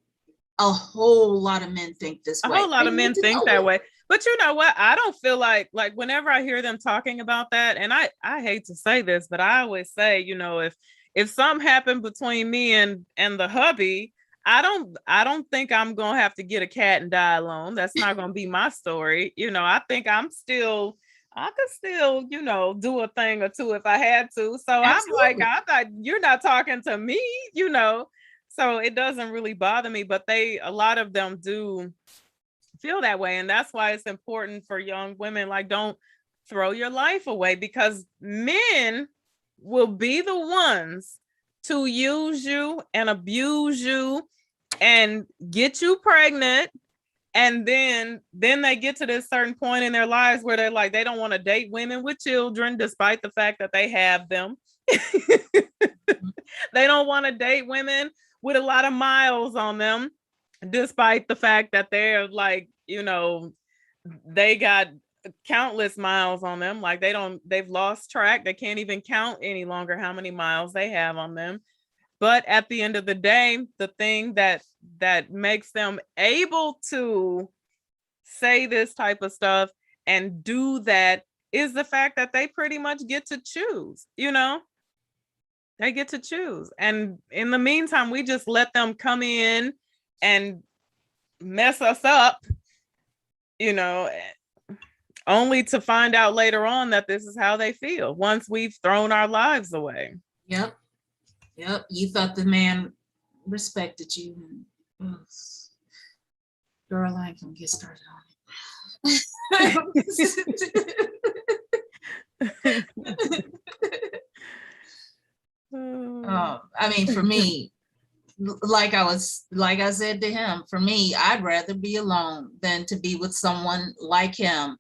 a whole lot of men think this way. A whole lot of men think that way. But you know what? I don't feel like whenever I hear them talking about that, and I hate to say this, but I always say, you know, if something happened between me and the hubby, I don't think I'm gonna have to get a cat and die alone. That's not gonna be my story. You know, I think I could still, you know, do a thing or two if I had to. So absolutely. I'm like, I thought you're not talking to me, you know. So it doesn't really bother me, but a lot of them do feel that way. And that's why it's important for young women, like, don't throw your life away, because men will be the ones to use you and abuse you and get you pregnant. And then they get to this certain point in their lives where they're like, they don't want to date women with children, despite the fact that they have them. They don't want to date women with a lot of miles on them, despite the fact that they're like, you know, they got countless miles on them. Like they've lost track. They can't even count any longer how many miles they have on them. But at the end of the day, the thing that makes them able to say this type of stuff and do that is the fact that they pretty much get to choose, you know? They get to choose. And in the meantime, we just let them come in and mess us up, you know, only to find out later on that this is how they feel once we've thrown our lives away. Yep. You thought the man respected you. Girl, I ain't gonna get started on it. I mean, for me, like I said to him, for me, I'd rather be alone than to be with someone like him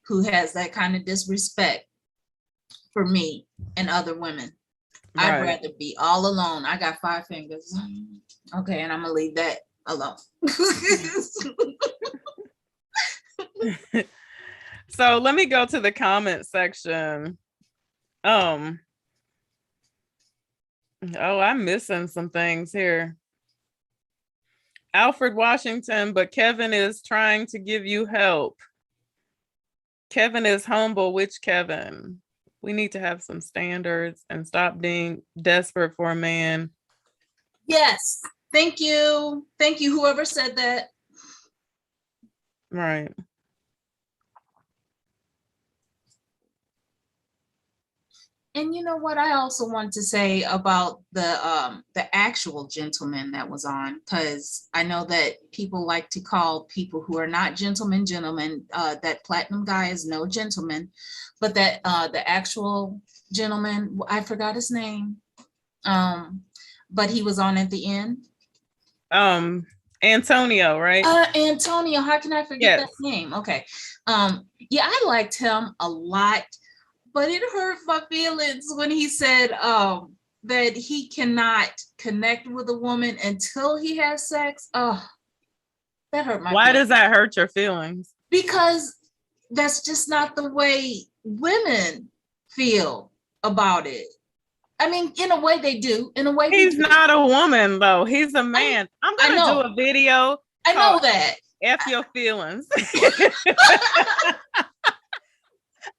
who has that kind of disrespect for me and other women. Right. I'd rather be all alone. I got 5 fingers. Okay, and I'm gonna leave that alone. So let me go to the comment section. Oh, I'm missing some things here. Alfred Washington, but Kevin is trying to give you help. Kevin is humble. Which Kevin? We need to have some standards and stop being desperate for a man. Yes. Thank you. Thank you, whoever said that. Right. And you know what I also want to say about the actual gentleman that was on, because I know that people like to call people who are not gentlemen. That platinum guy is no gentleman, but that the actual gentleman, I forgot his name, but he was on at the end. Antonio, right? Antonio, how can I forget that name? Okay. Yeah, I liked him a lot. But it hurt my feelings when he said that he cannot connect with a woman until he has sex. Oh, That hurt my Why feelings. does that hurt your feelings? Because that's just not the way women feel about it. I mean, in a way they do. In a way He's not a woman though. He's a man. I'm I gonna know. do a video. I know that. F your feelings.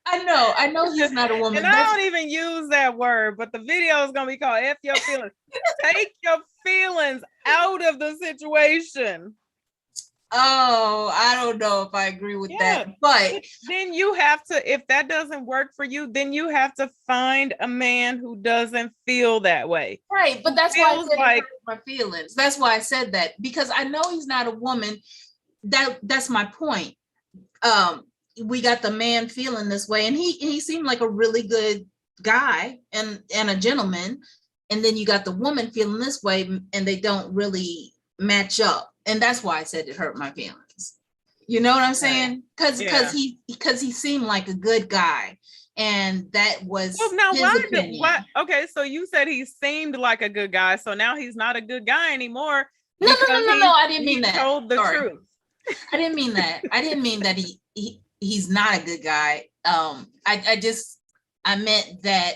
I know he's not a woman. And I don't even use that word, but the video is gonna be called F your feelings. Take your feelings out of the situation. Oh, I don't know if I agree with that. But then you have to, if that doesn't work for you, then you have to find a man who doesn't feel that way. Right, but that's why I said like my feelings. That's why I said that, because I know he's not a woman. That's my point. We got the man feeling this way, and he seemed like a really good guy and a gentleman, and then you got the woman feeling this way, and they don't really match up, and that's why I said it hurt my feelings. You know what I'm saying? Because he seemed like a good guy, and that was his opinion. Okay, so you said he seemed like a good guy, so now he's not a good guy anymore. No, I didn't mean that. Told the truth. I didn't mean that. I didn't mean that he's not a good guy. I meant that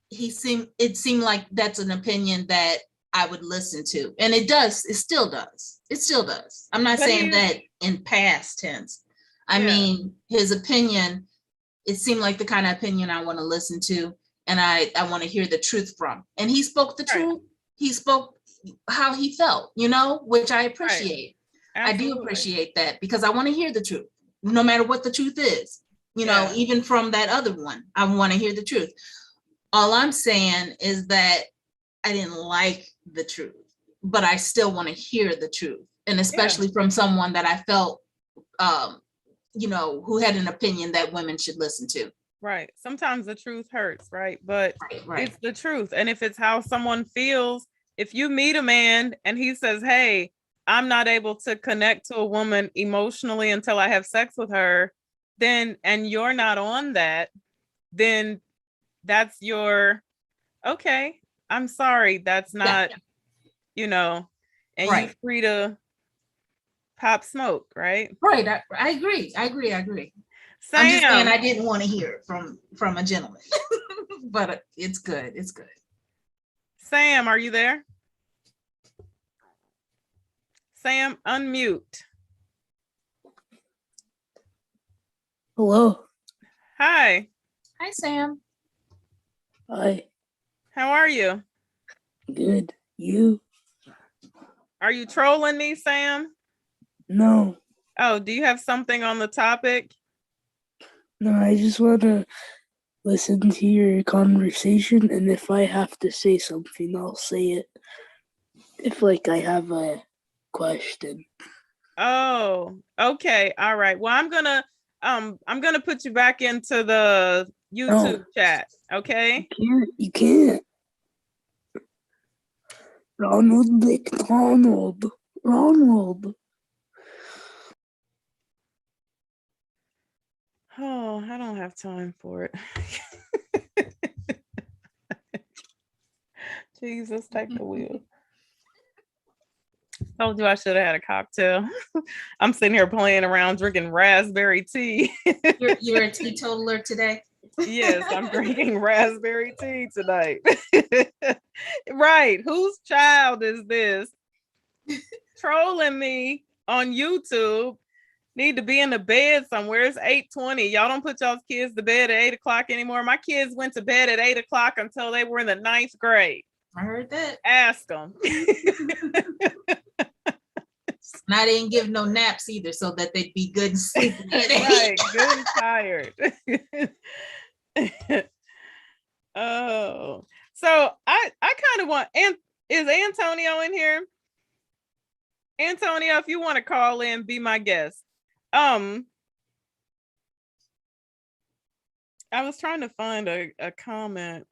it seemed like that's an opinion that I would listen to. And it still does. I'm not saying that in past tense. I mean, his opinion, it seemed like the kind of opinion I want to listen to, and I want to hear the truth from. And he spoke the truth. He spoke how he felt, which I appreciate. I do appreciate that, because I want to hear the truth, no matter what the truth is, even from that other one. I want to hear the truth. All I'm saying is that I didn't like the truth, but I still want to hear the truth. And especially from someone that I felt, who had an opinion that women should listen to. Right. Sometimes the truth hurts, right? But it's the truth. And if it's how someone feels, if you meet a man and he says, hey, I'm not able to connect to a woman emotionally until I have sex with her, then, and you're not on that, then that's your, okay, I'm sorry, that's not, and you're free to pop smoke, right? Right, I agree. Sam, I'm just saying I didn't want to hear it from a gentleman, but it's good. Sam, are you there? Sam, unmute. Hello. Hi. Hi, Sam. Hi. How are you? Good. You? Are you trolling me, Sam? No. Oh, do you have something on the topic? No, I just want to listen to your conversation, and if I have to say something, I'll say it. If I have a question. Oh, okay. All right. Well, I'm gonna put you back into the YouTube chat. Okay. You can't. Ronald McDonald. Ronald. Oh, I don't have time for it. Jesus, take the wheel. Told you I should have had a cocktail. I'm sitting here playing around drinking raspberry tea. You're a teetotaler today? Yes, I'm drinking raspberry tea tonight. Right. Whose child is this? Trolling me on YouTube. Need to be in the bed somewhere. It's 8:20. Y'all don't put y'all's kids to bed at 8 o'clock anymore. My kids went to bed at 8 o'clock until they were in the 9th grade. I heard that. Ask them. And I didn't give no naps either, so that they'd be good and sleeping. Right, good and tired. Oh, so I kind of want, and is Antonio in here? Antonio, if you want to call in, be my guest. I was trying to find a comment.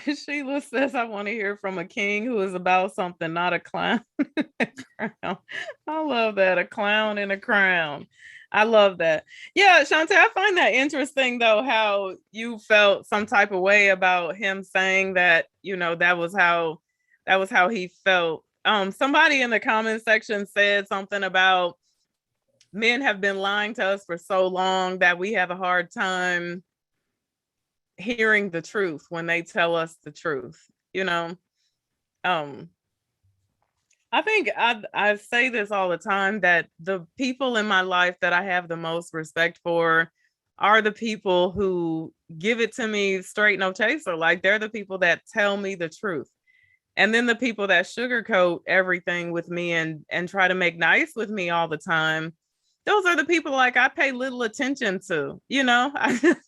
Sheila says, I want to hear from a king who is about something, not a clown. I love that, a clown in a crown. I love that. Yeah, Shantae, I find that interesting though, how you felt some type of way about him saying that, that was how he felt. Somebody in the comment section said something about men have been lying to us for so long that we have a hard time hearing the truth when they tell us the truth, you know. Um, I think I say this all the time that the people in my life that I have the most respect for are the people who give it to me straight, no chaser. Like they're the people that tell me the truth. And then the people that sugarcoat everything with me and try to make nice with me all the time, those are the people like I pay little attention to, you know. I just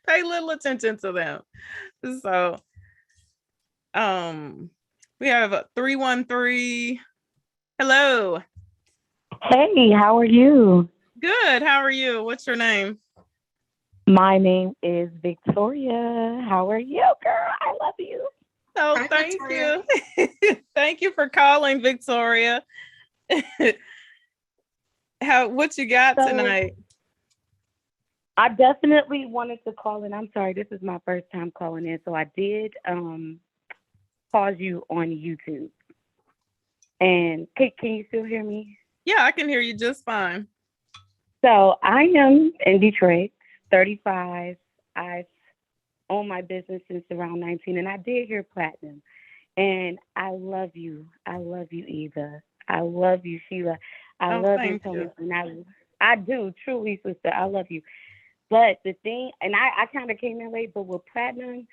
pay little attention to them. So we have a 313. Hello. Hey, how are you? Good. How are you? What's your name? My name is Victoria. How are you, girl? I love you. Oh, Hi, thank Victoria. you. Thank you for calling, Victoria. What you got So tonight? I definitely wanted to call in. I'm sorry, this is my first time calling in. So I did pause you on YouTube. And can you still hear me? Yeah, I can hear you just fine. So I am in Detroit, 35. I've owned my business since around 19, and I did hear platinum. And I love you. I love you, Eva. I love you, Sheila. I Oh, love you, thank Tony. you. And I do, truly, sister. I love you. But the thing, and I kind of came in late, but with platinum,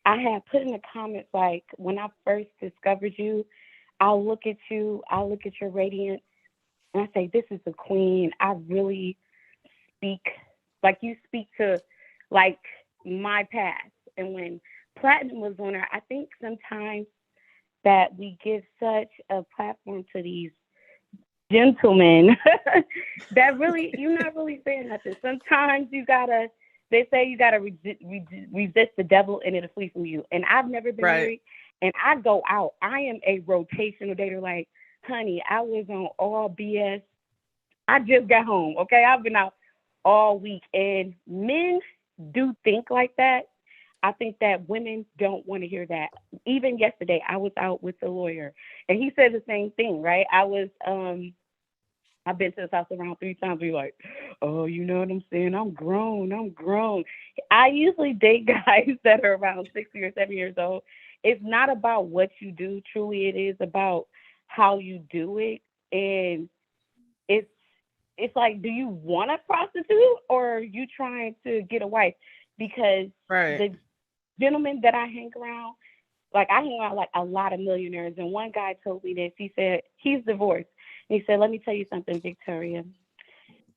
I had put in the comments like when I first discovered you, I'll look at you, I'll look at your radiance, and I say, this is the queen. I really speak, like you speak to like my past. And when platinum was on her, I think sometimes that we give such a platform to these gentlemen that really, you're not really saying nothing. Sometimes they say you gotta resist the devil and it'll flee from you. And I've never been Right. married, and I go out. I am a rotational dater. Like, honey, I was on all BS. I just got home. Okay, I've been out all week, and men do think like that. I think that women don't want to hear that. Even yesterday, I was out with the lawyer, and he said the same thing. Right? I've been to his house around 3 times. He's like, oh, you know what I'm saying? I'm grown. I'm grown. I usually date guys that are around 60 or 70 years old. It's not about what you do. Truly, it is about how you do it. And it's it's like, do you want a prostitute or are you trying to get a wife? Because Right. the gentlemen that I hang around, like I hang around like a lot of millionaires. And one guy told me this. He said he's divorced. He said, let me tell you something, Victoria.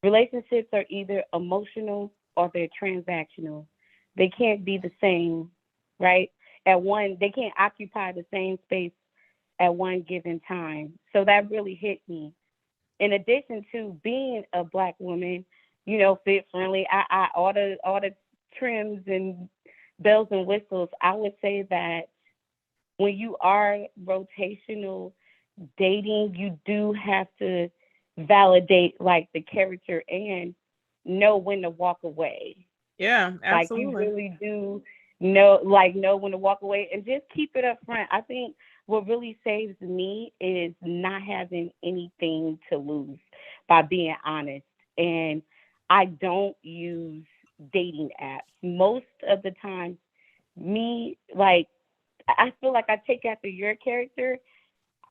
Relationships are either emotional or they're transactional. They can't be the same, right? They can't occupy the same space at one given time. So that really hit me. In addition to being a Black woman, fit friendly, I all the trims and bells and whistles. I would say that when you are rotational dating, you do have to validate like the character and know when to walk away. Yeah, Like you absolutely. really do know when to walk away and just keep it up front. I think what really saves me is not having anything to lose by being honest. And I don't use dating apps. Most of the time, me like I feel like I take after your character.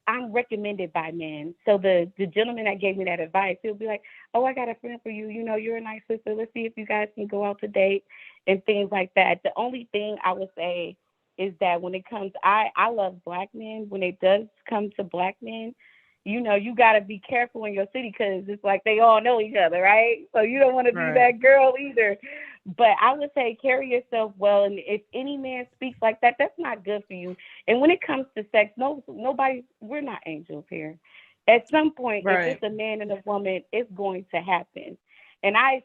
I'm recommended by men. So the gentleman that gave me that advice, he'll be like, oh, I got a friend for you. You're a nice sister. Let's see if you guys can go out to date and things like that. The only thing I would say is that when it comes, I love Black men. When it does come to Black men, you got to be careful in your city because it's like they all know each other, right? So you don't want to be Right. that girl either. But I would say carry yourself well. And if any man speaks like that, that's not good for you. And when it comes to sex, we're not angels here. At some point, if Right. it's a man and a woman, it's going to happen. And I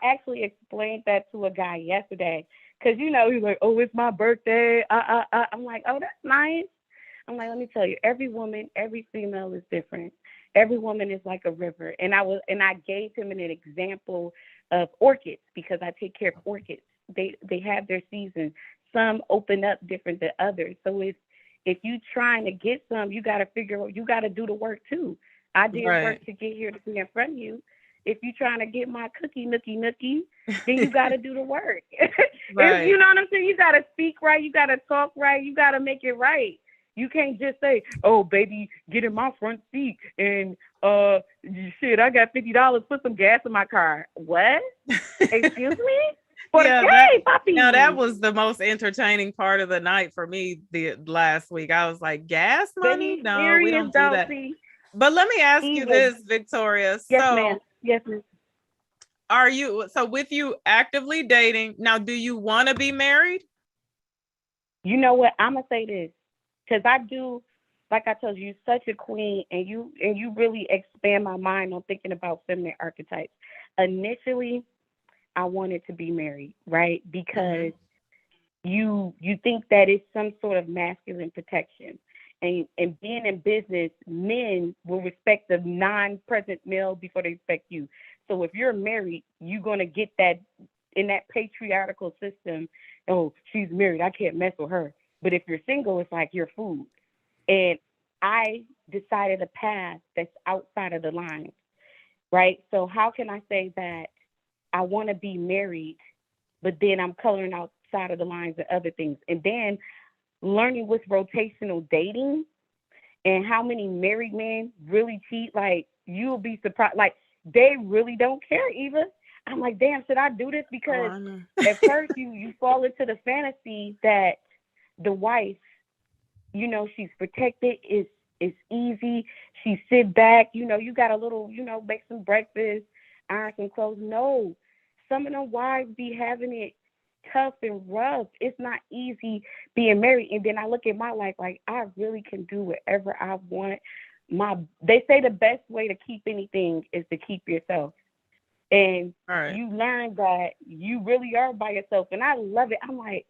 actually explained that to a guy yesterday. Because, he's like, oh, it's my birthday. I'm like, oh, that's nice. I'm like, let me tell you, every woman, every female is different. every woman is like a river. And I gave him an example of orchids because I take care of orchids. They have their seasons. Some open up different than others. So if you trying to get some, you got to figure out, you got to do the work too. I did work to get here to be in front of you. If you trying to get my cookie, nookie, then you got to do the work. Right. You know what I'm saying? You got to speak right. You got to talk right. You got to make it right. You can't just say, "Oh, baby, get in my front seat and shit, I got $50. Put some gas in my car." What? Excuse me? Now that was the most entertaining part of the night for me the last week. I was like, gas money? No, we don't do that. But let me ask you this, Victoria. Yes, ma'am. Yes, ma'am. Are you, so with you actively dating, now do you want to be married? You know what? I'm going to say this. Because I do, like I told you, you're such a queen, and you really expand my mind on thinking about feminine archetypes. Initially, I wanted to be married, right? Because you think that it's some sort of masculine protection. And being in business, men will respect the non-present male before they respect you. So if you're married, you're going to get that in that patriarchal system. Oh, she's married, I can't mess with her. But if you're single, it's like you're food. And I decided a path that's outside of the lines, right? So how can I say that I want to be married, but then I'm coloring outside of the lines of other things? And then learning what's rotational dating and how many married men really cheat. Like, you'll be surprised. Like, they really don't care, Eva. I'm like, damn, should I do this? Because at first you fall into the fantasy that the wife, you know, she's protected, it's easy. She sit back, you know, you got a little, you know, make some breakfast, iron some clothes. No, some of them wives be having it tough and rough. It's not easy being married. And then I look at my life like, I really can do whatever I want. They say the best way to keep anything is to keep yourself. And you learn that you really are by yourself. And I love it. I'm like,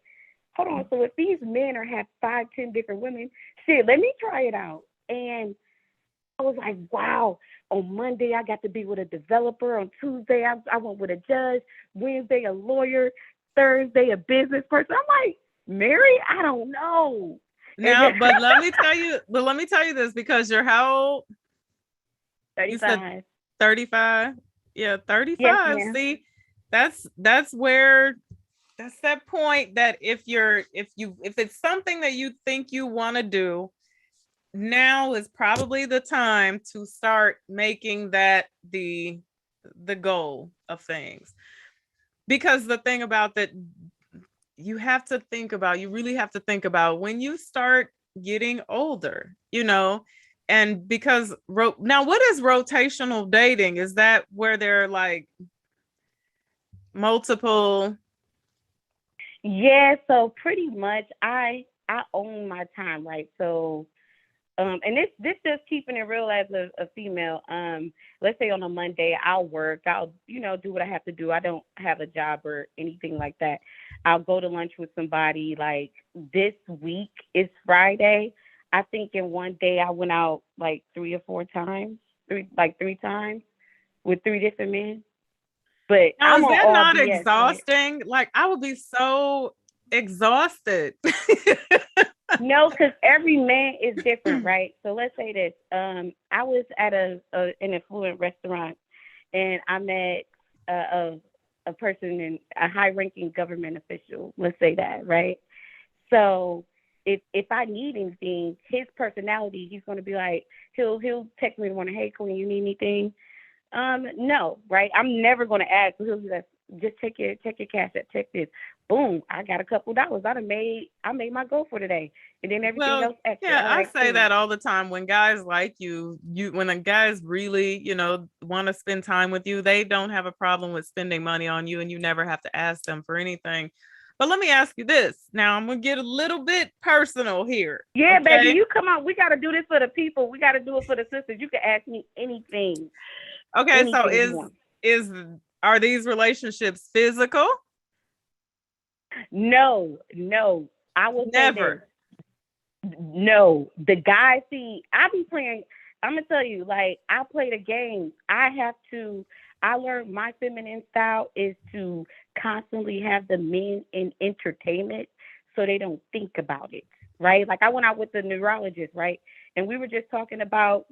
hold on. So if these men have 5, 10 different women, shit, let me try it out. And I was like, wow. On Monday, I got to be with a developer. On Tuesday, I went with a judge. Wednesday, a lawyer. Thursday, a business person. I'm like, Mary, I don't know. Now, but let me tell you this, because you're how old? 35. You said 35? Yeah, 35. Yes, see, that's that point that if it's something that you think you want to do, now is probably the time to start making that the goal of things. Because the thing about that, you really have to think about when you start getting older, you know, and because now what is rotational dating? Is that where there are like multiple? Yeah, so pretty much I own my time, right? So and this just keeping it real as a female. Let's say on a Monday I'll work, I'll, you know, do what I have to do. I don't have a job or anything like that. I'll go to lunch with somebody. Like this week is Friday. I think in one day I went out like 3 or 4 times, three times with 3 different men. But now, is that not BS, exhausting? Right? Like I would be so exhausted. No, because every man is different, right? So let's say this. I was at an affluent restaurant, and I met a person, in a high-ranking government official. Let's say that, right? So if I need anything, his personality, he's going to be like, he'll text me in the morning, "Hey, Queen, you need anything?" No, right? I'm never going to ask. He'll be like, "Just check your cash app, check this." Boom, I got a couple dollars. I made my goal for today. And then everything else extra. Yeah, I say that all the time. When guys like you when a guy's really, you know, want to spend time with you, they don't have a problem with spending money on you, and you never have to ask them for anything. But let me ask you this. Now I'm gonna get a little bit personal here. Yeah, okay? Baby, you come on. We gotta do this for the people. We gotta do it for the sisters. You can ask me anything. Okay, anything so are these relationships physical? No. I will never. No, the guy, see, I be playing. I'm gonna tell you, like, I play the game. I learned my feminine style is to constantly have the men in entertainment so they don't think about it, right? Like, I went out with the neurologist, right? And we were just talking about,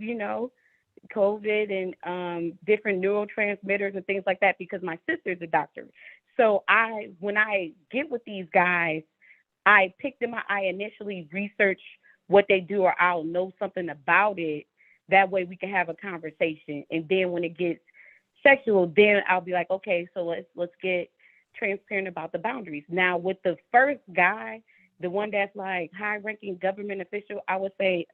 COVID and different neurotransmitters and things like that because my sister's a doctor. So when I get with these guys, I pick them up. I initially research what they do, or I'll know something about it. That way we can have a conversation. And then when it gets sexual, then I'll be like, okay, so let's get transparent about the boundaries. Now with the first guy, the one that's like high-ranking government official, I would say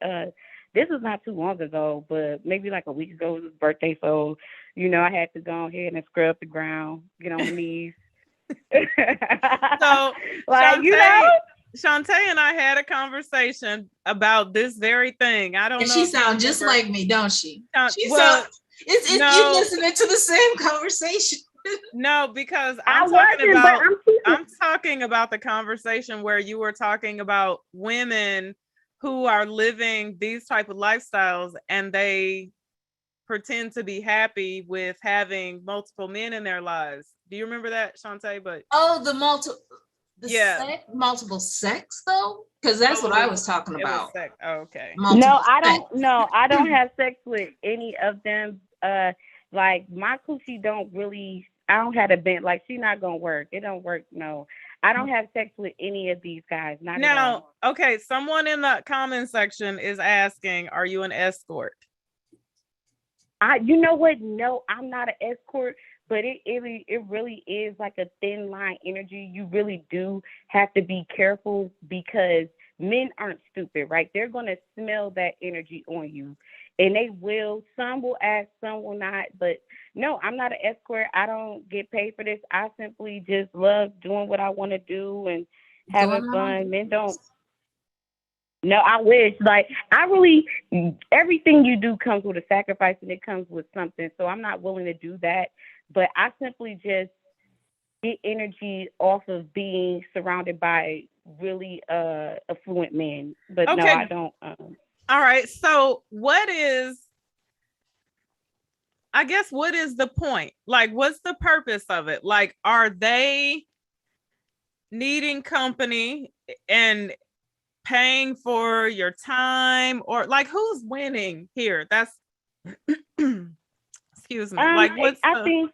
this was not too long ago, but maybe like a week ago was his birthday. So, I had to go ahead and scrub the ground, get on my knees. So, like, Shantae and I had a conversation about this very thing. I don't and know. She sounds just like me, don't she? Well, you listening to the same conversation. No, because I'm talking about the conversation where you were talking about women who are living these type of lifestyles and they pretend to be happy with having multiple men in their lives. Do you remember that, Shantae? But multiple sex though, because that's what I was talking about. Okay. I don't have sex with any of them. Like my coochie I don't have a bent. Like, she's not gonna work. It don't work. No, I don't have sex with any of these guys. Not at all. Okay. Someone in the comment section is asking, "Are you an escort?" You know what? No, I'm not an escort. But it really is like a thin line energy. You really do have to be careful because men aren't stupid, right? They're gonna smell that energy on you, and they will. Some will ask, some will not. But no, I'm not an escort. I don't get paid for this. I simply just love doing what I want to do and having fun. Men don't. No, I wish. Like, everything you do comes with a sacrifice and it comes with something. So I'm not willing to do that. But I simply just get energy off of being surrounded by really affluent men. But no, I don't. All right. So what is the point? Like, what's the purpose of it? Like, are they needing company and paying for your time, or like who's winning here? That's excuse me. Like, I think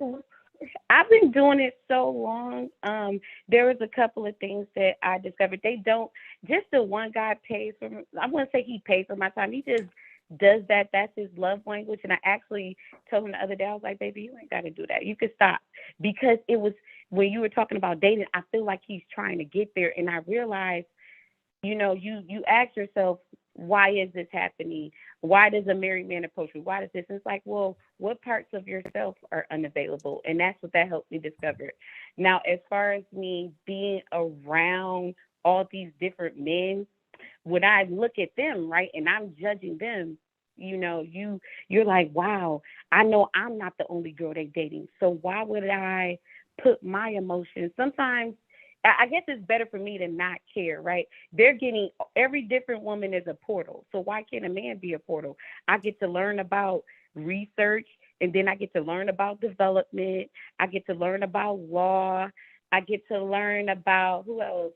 I've been doing it so long. There was a couple of things that I discovered. They don't. Just the one guy pays for. I wouldn't say he pays for my time. He just does that. That's his love language. And I actually told him the other day, I was like, baby, you ain't got to do that. You could stop, because it was when you were talking about dating. I feel like he's trying to get there, and I realized, you ask yourself, why is this happening? Why does a married man approach you? Why does this? It's like, well, what parts of yourself are unavailable? And that's what that helped me discover. Now, as far as me being around all these different men, when I look at them, right, and I'm judging them, you're like, wow, I know I'm not the only girl they dating. So why would I put my emotions? Sometimes I guess it's better for me to not care, right? They're getting, every different woman is a portal. So why can't a man be a portal? I get to learn about research, and then I get to learn about development. I get to learn about law. I get to learn about who else?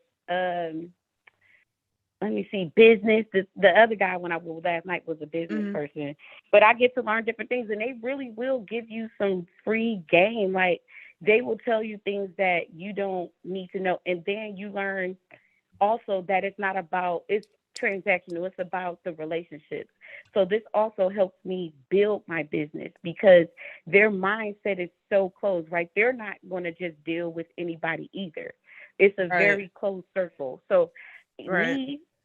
Let me see, business. The other guy when I was last night was a business person. But I get to learn different things, and they really will give you some free game. Like, they will tell you things that you don't need to know. And then you learn also that it's transactional. It's about the relationships. So this also helps me build my business because their mindset is so closed, right? They're not going to just deal with anybody either. It's a very closed circle. So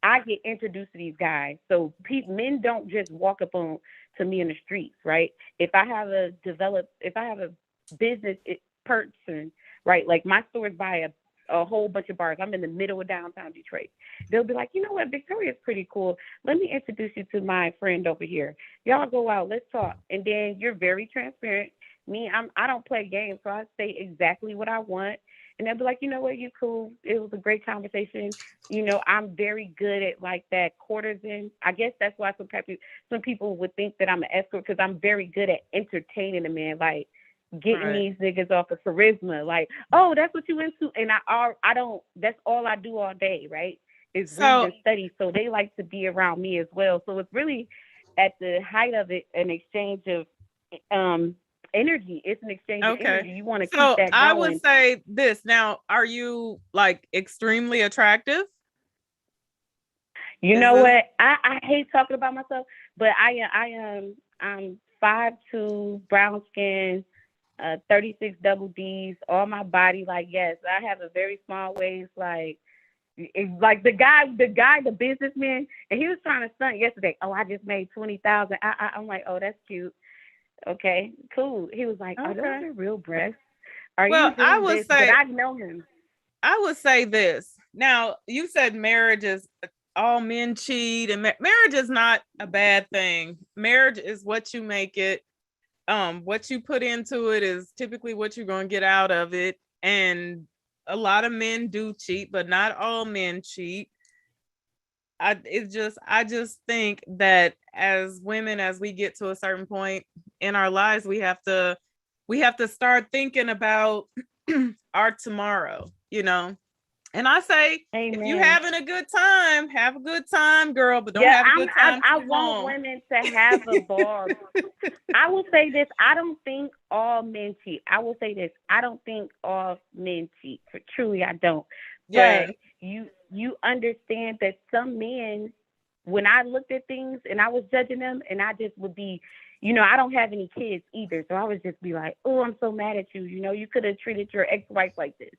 I get introduced to these guys. So men don't just walk up to me in the streets, right? If I have a business person, right? Like, my store is by a whole bunch of bars. I'm in the middle of downtown Detroit. They'll be like, you know what, Victoria's pretty cool. Let me introduce you to my friend over here. Y'all go out, let's talk. And then you're very transparent. Me, I don't play games, so I say exactly what I want. and they'll be like, you know what, you cool. It was a great conversation. You know, I'm very good at like that courtesan. I guess that's why some people would think that I'm an escort, because I'm very good at entertaining a man, like getting these niggas off of charisma. Like, oh, that's what you into, and I don't. That's all I do all day, right? Is read and study. So they like to be around me as well. So it's really at the height of it an exchange of energy. It's an exchange of energy. You want to keep that going. I would say this. Now, are you like extremely attractive? You know what? I hate talking about myself, but I'm 5'2", brown skin, 36 double D's, all my body. Like, yes, I have a very small waist. Like, it's like the businessman, and he was trying to stunt yesterday. Oh, I just made 20,000. I'm like, oh, that's cute. Okay, cool. He was like, are those your real breasts? I would say, but I know him. I would say this. Now, you said marriage is all men cheat, and marriage is not a bad thing. Marriage is what you make it. What you put into it is typically what you're going to get out of it. And a lot of men do cheat, but not all men cheat. I just think that as women, as we get to a certain point in our lives, we have to start thinking about our tomorrow, you know. And I say, Amen. If you're having a good time, have a good time, girl, but don't have a good time. I want women to have a ball. I will say this. I don't think all men cheat. I will say this. I don't think all men cheat. Truly, I don't. Yeah. But you understand that some men, when I looked at things and I was judging them, and I just would be, you know, I don't have any kids either. So I would just be like, oh, I'm so mad at you. You know, you could have treated your ex-wife like this.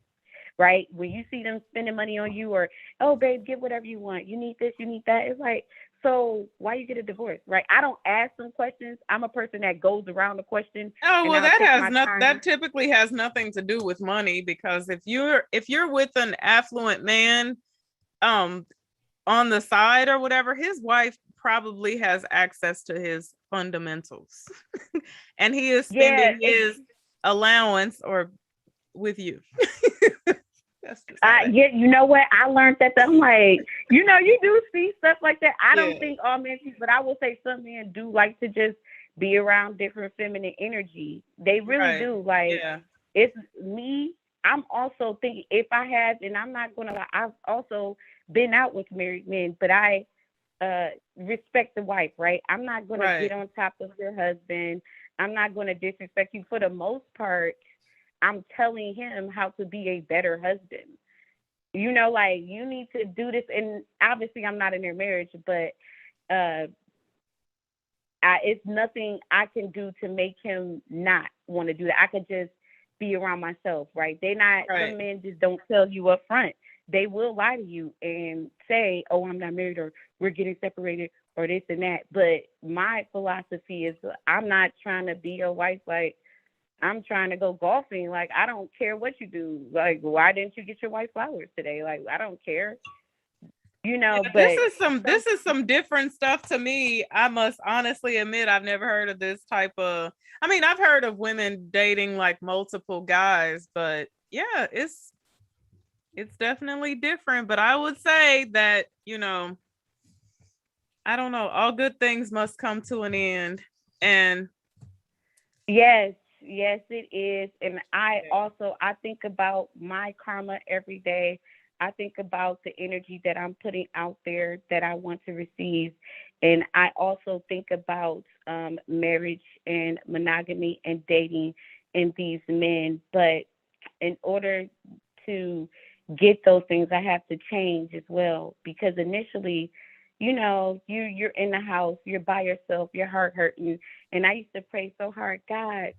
Right? When you see them spending money on you, or, oh, babe, get whatever you want. You need this, you need that. It's like, so why you get a divorce, right? I don't ask them questions. I'm a person that goes around the question. Oh, well, that typically has nothing to do with money, because if you're with an affluent man, on the side or whatever, his wife probably has access to his fundamentals, and he is spending his allowance or with you. You know what? I learned that. I'm like, you know, you do see stuff like that. I don't think all men, but I will say some men do like to just be around different feminine energy. They really do. Like, it's me. I'm also thinking, if I have, and I'm not gonna lie, I've also been out with married men, but I respect the wife, right? I'm not gonna get on top of your husband. I'm not gonna disrespect you. For the most part, I'm telling him how to be a better husband. You know, like, you need to do this. And obviously I'm not in their marriage, but it's nothing I can do to make him not want to do that. I could just be around myself, right? Some men just don't tell you up front. They will lie to you and say, oh, I'm not married, or we're getting separated, or this and that. But my philosophy is, I'm not trying to be your wife. Like, I'm trying to go golfing. Like, I don't care what you do. Like, why didn't you get your wife flowers today? Like, I don't care. You know, but this is some different stuff to me. I must honestly admit, I've never heard of this type of, I mean, I've heard of women dating like multiple guys, but yeah, it's definitely different. But I would say that, you know, I don't know, all good things must come to an end. And yes, it is. And I think about my karma every day. I think about the energy that I'm putting out there that I want to receive. And I also think about marriage and monogamy and dating and these men. But in order to get those things, I have to change as well. Because initially, you know, you're in the house, you're by yourself, your heart hurting. And I used to pray so hard, God,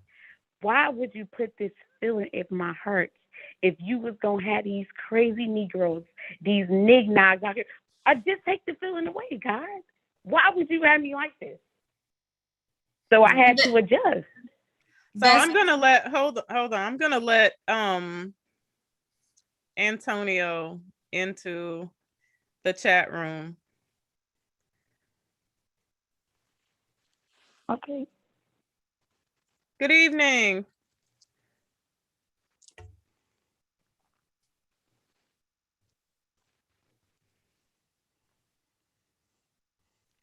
why would you put this feeling in my heart if you was going to have these crazy Negroes, these nignogs out here? I just take the feeling away, God. Why would you have me like this? So I had to adjust. So I'm going to let, hold on. I'm going to let Antonio into the chat room. Okay. Good evening.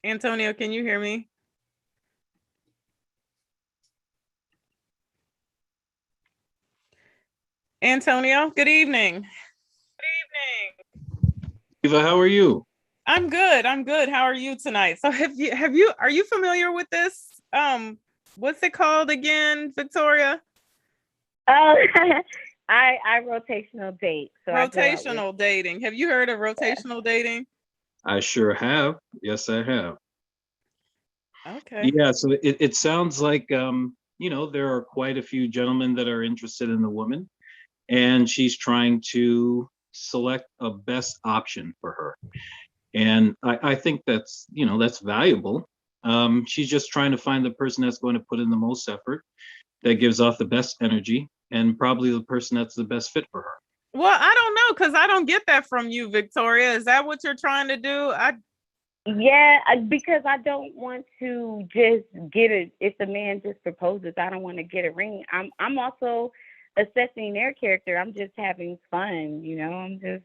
Antonio, can you hear me? Antonio, good evening. Eva, how are you? I'm good. I'm good. How are you tonight? So are you familiar with this? What's it called again, Victoria? Oh, I rotational date. So Rotational dating. Have you heard of rotational dating? I sure have. Yes, I have. Okay. Yeah, so it sounds like there are quite a few gentlemen that are interested in the woman, and she's trying to select a best option for her. And I think that's valuable. She's just trying to find the person that's going to put in the most effort, that gives off the best energy, and probably the person that's the best fit for her. Well, I don't know, because I don't get that from you, Victoria. Is that what you're trying to do? Yeah, because I don't want to just get it. If the man just proposes, I don't want to get a ring. I'm also assessing their character. I'm just having fun, I'm just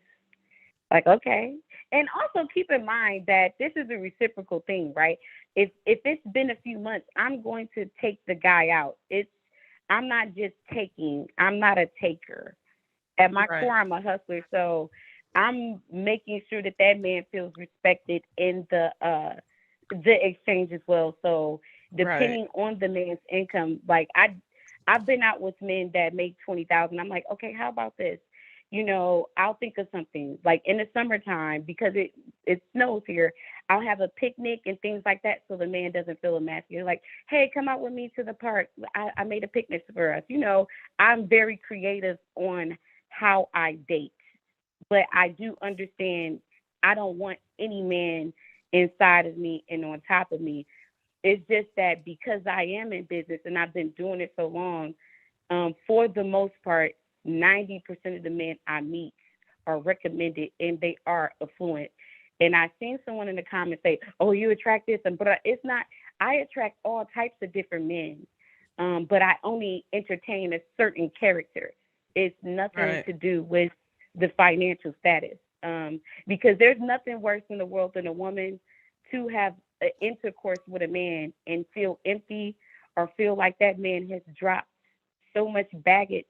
like, okay. And also keep in mind that this is a reciprocal thing, right? If it's been a few months, I'm going to take the guy out. I'm not just taking. I'm not a taker. At my core, I'm a hustler. So I'm making sure that man feels respected in the exchange as well. So depending on the man's income, like I've been out with men that make 20,000. I'm like, okay, how about this? I'll think of something like in the summertime, because it snows here. I'll have a picnic and things like that, so the man doesn't feel emasculated. Like, hey, come out with me to the park. I made a picnic for us. I'm very creative on how I date, but I do understand I don't want any man inside of me and on top of me. It's just that because I am in business and I've been doing it so long, for the most part, 90% of the men I meet are recommended and they are affluent. And I've seen someone in the comments say, oh, you attract this, but it's not. I attract all types of different men, but I only entertain a certain character. It's nothing to do with the financial status, because there's nothing worse in the world than a woman to have an intercourse with a man and feel empty or feel like that man has dropped so much baggage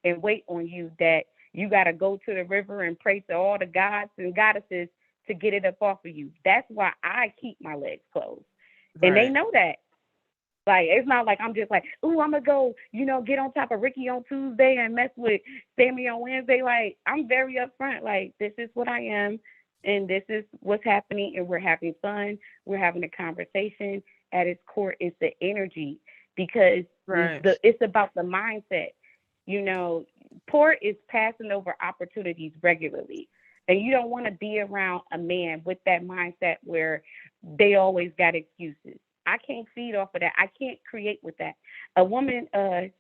and weight on you that you got to go to the river and pray to all the gods and goddesses to get it up off of you. That's why I keep my legs closed. And they know that. Like, it's not like I'm just like, ooh, I'm going to go, get on top of Ricky on Tuesday and mess with Sammy on Wednesday. Like, I'm very upfront. Like, this is what I am, and this is what's happening, and we're having fun. We're having a conversation. At its core, it's the energy, because it's about the mindset. Poor is passing over opportunities regularly. And you don't want to be around a man with that mindset where they always got excuses. I can't feed off of that. I can't create with that. A woman, a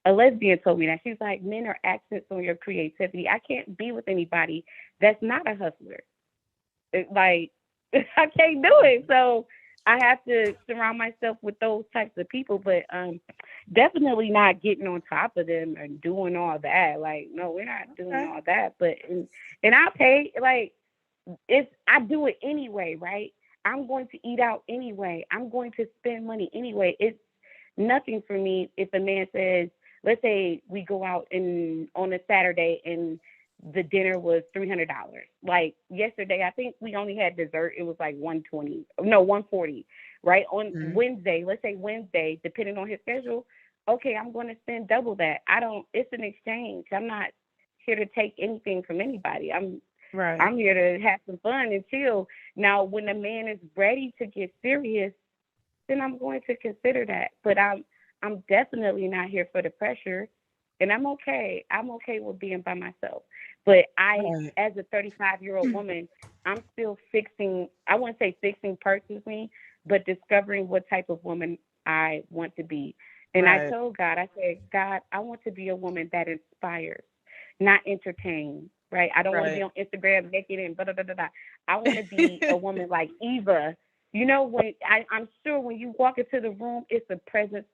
lesbian told me that. She's like, men are accents on your creativity. I can't be with anybody that's not a hustler. I can't do it. So I have to surround myself with those types of people, but definitely not getting on top of them and doing all that. Like, no, we're not doing all that. But and I pay, like, I do it anyway, right? I'm going to eat out anyway. I'm going to spend money anyway. It's nothing for me if a man says, let's say we go out on a Saturday and the dinner was $300. Like yesterday, I think we only had dessert. It was like $140, right? On Wednesday, let's say Wednesday, depending on his schedule, okay, I'm going to spend double that. It's an exchange. I'm not here to take anything from anybody. I'm here to have some fun and chill. Now, when a man is ready to get serious, then I'm going to consider that. But I'm definitely not here for the pressure, and I'm okay. I'm okay with being by myself. But as a 35-year-old woman, I'm still fixing. I wouldn't say fixing personally, but discovering what type of woman I want to be. And I told God, I said, God, I want to be a woman that inspires, not entertain. Right? I don't want to be on Instagram naked and blah, blah, blah, blah. I want to be a woman like Eva. When I'm sure when you walk into the room, it's a presence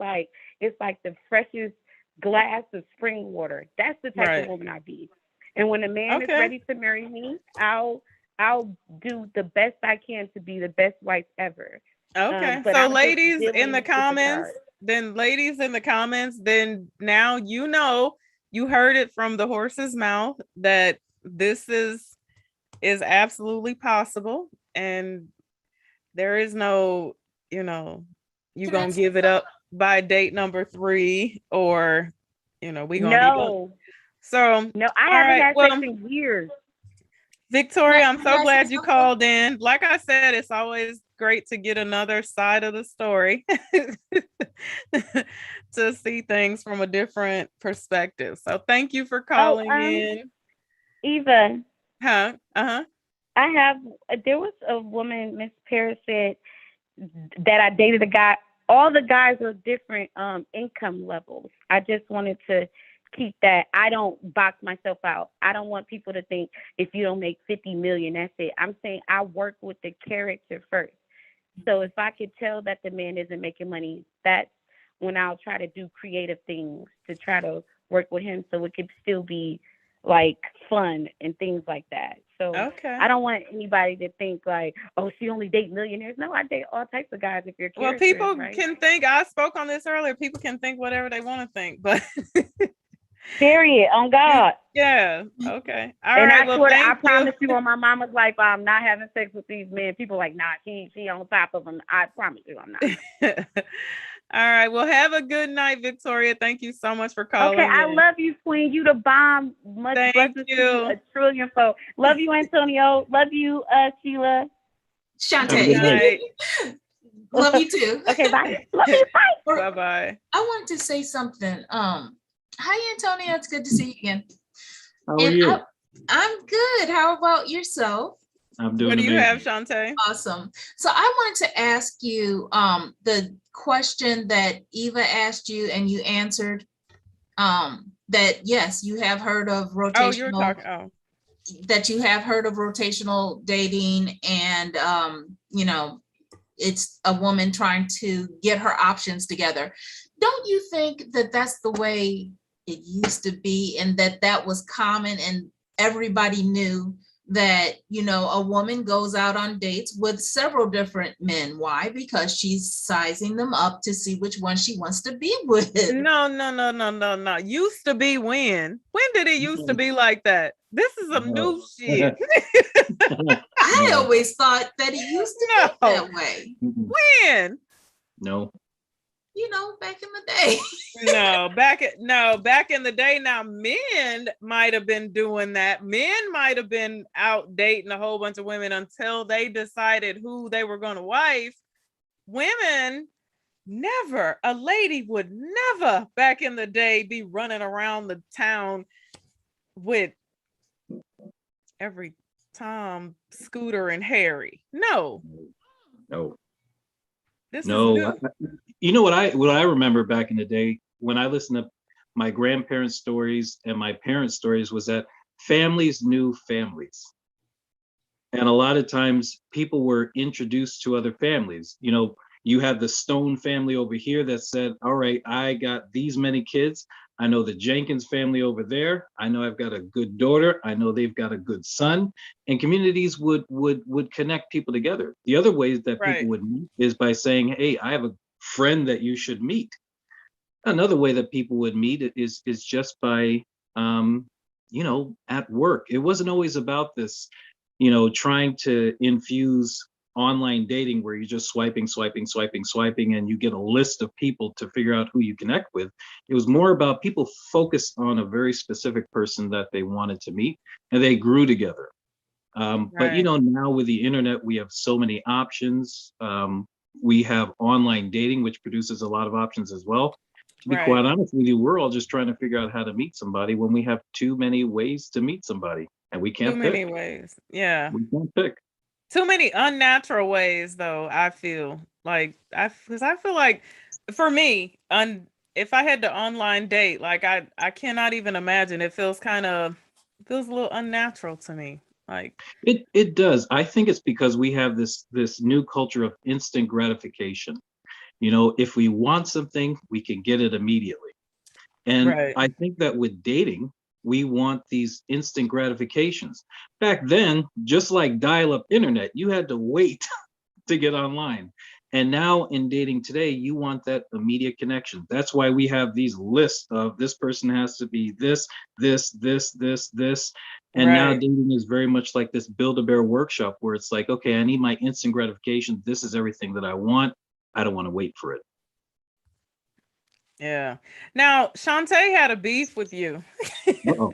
it's like the freshest glass of spring water. That's the type of woman I be. And when a man is ready to marry me, I'll I'll do the best I can to be the best wife ever. Okay. But So I'm just ladies in dealing the with the comments, cards. then now you heard it from the horse's mouth that this is absolutely possible, and there is no, you Can I gonna say give it up by date number 3, or we gonna be done. No, So no, I all haven't right, had sex well, in years. Victoria, I'm can so I say glad you something? called in. Like I said, it's always great to get another side of the story to see things from a different perspective. So thank you for Oh, calling in. Eva, Huh? Uh-huh. there was a woman, Miss Paris said, that I dated a guy. All the guys are different income levels. I just wanted to keep that. I don't box myself out. I don't want people to think if you don't make 50 million, that's it. I'm saying I work with the character first. So if I could tell that the man isn't making money, that's when I'll try to do creative things to try to work with him so it could still be like fun and things like that. So Okay. I don't want anybody to think like, oh, she only date millionaires. No, I date all types of guys if your Well, character is people right. can think, I spoke on this earlier, people can think whatever they want to think, but Period. On God. yeah. Okay. All And right. I Well, swear, I thank you. promise you on my mama's life, I'm not having sex with these men. People like, nah, she on top of them. I promise you, I'm not. All right. Well, have a good night, Victoria. Thank you so much for calling Okay, I in. love you, Queen. You the bomb. Much Thank blessings to you you. a trillion fold. Love you, Antonio. Love you, Sheila. Have a Good good Shantae, night. night. love you too. Okay, bye. Love you. Bye. Bye-bye. I wanted to say something. Hi Antonia, it's good to see you again. How are And you? I'm good. How about yourself? I'm doing What do you amazing. have, Shantae? Awesome. So I wanted to ask you the question that Eva asked you and you answered, that yes, you have heard of Oh, you were rotational, talking. Oh, that you have heard of rotational dating, and it's a woman trying to get her options together. Don't you think that that's the way it used to be, and that was common, and everybody knew that a woman goes out on dates with several different men? Why? Because she's sizing them up to see which one she wants to be with. no. Used to be when? When did it used to be like that? This is some new shit. I always thought that it used to be that way. When? No. Back in the day. Back in the day. Now, men might have been doing that. Men might have been out dating a whole bunch of women until they decided who they were going to wife. Women, never. A lady would never back in the day be running around the town with every Tom, Scooter, and Harry. No. This is new. You know what I remember back in the day when I listened to my grandparents' stories and my parents' stories was that families knew families. And a lot of times people were introduced to other families. You have the Stone family over here that said, all right, I got these many kids. I know the Jenkins family over there. I know I've got a good daughter. I know they've got a good son. And communities would connect people together. The other ways that people would meet is by saying, hey, I have a friend that you should meet. Another way that people would meet is just by, at work. It wasn't always about this, trying to infuse online dating where you're just swiping, and you get a list of people to figure out who you connect with. It was more about people focused on a very specific person that they wanted to meet, and they grew together. But now with the internet, we have so many options. We have online dating, which produces a lot of options as well. To be quite honest with you, we're all just trying to figure out how to meet somebody when we have too many ways to meet somebody, and we can't pick. Too many ways. Yeah. We can't pick. Too many unnatural ways, though. I feel like because I feel like for me, if I had to online date, like I cannot even imagine. It feels a little unnatural to me. Like it does. I think it's because we have this new culture of instant gratification. If we want something, we can get it immediately. And I think that with dating, We want these instant gratifications. Back then, just like dial-up internet, you had to wait to get online. And now in dating today, you want that immediate connection. That's why we have these lists of this person has to be this, this, this, this, this. And now Right. dating is very much like this Build-A-Bear workshop where it's like, okay, I need my instant gratification. This is everything that I want. I don't want to wait for it. Yeah. Now, Shantae had a beef with you. Uh-oh.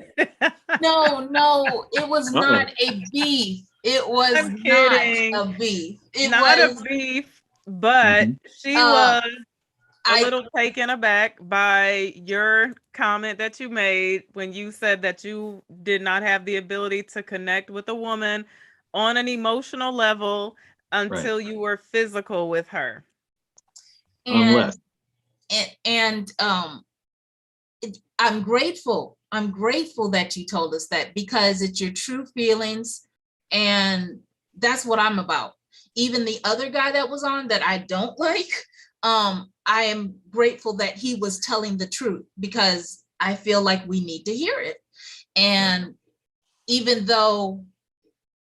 No, it was Uh-oh. not a beef. It was I'm not kidding. a beef. It Not was a beef, but Mhm. she Uh, was a little taken aback by your comment that you made when you said that you did not have the ability to connect with a woman on an emotional level until you were physical with her. Unless. and I'm grateful. I'm grateful that you told us that, because it's your true feelings, and that's what I'm about. Even the other guy that was on that I don't like, I am grateful that he was telling the truth, because I feel like we need to hear it. And even though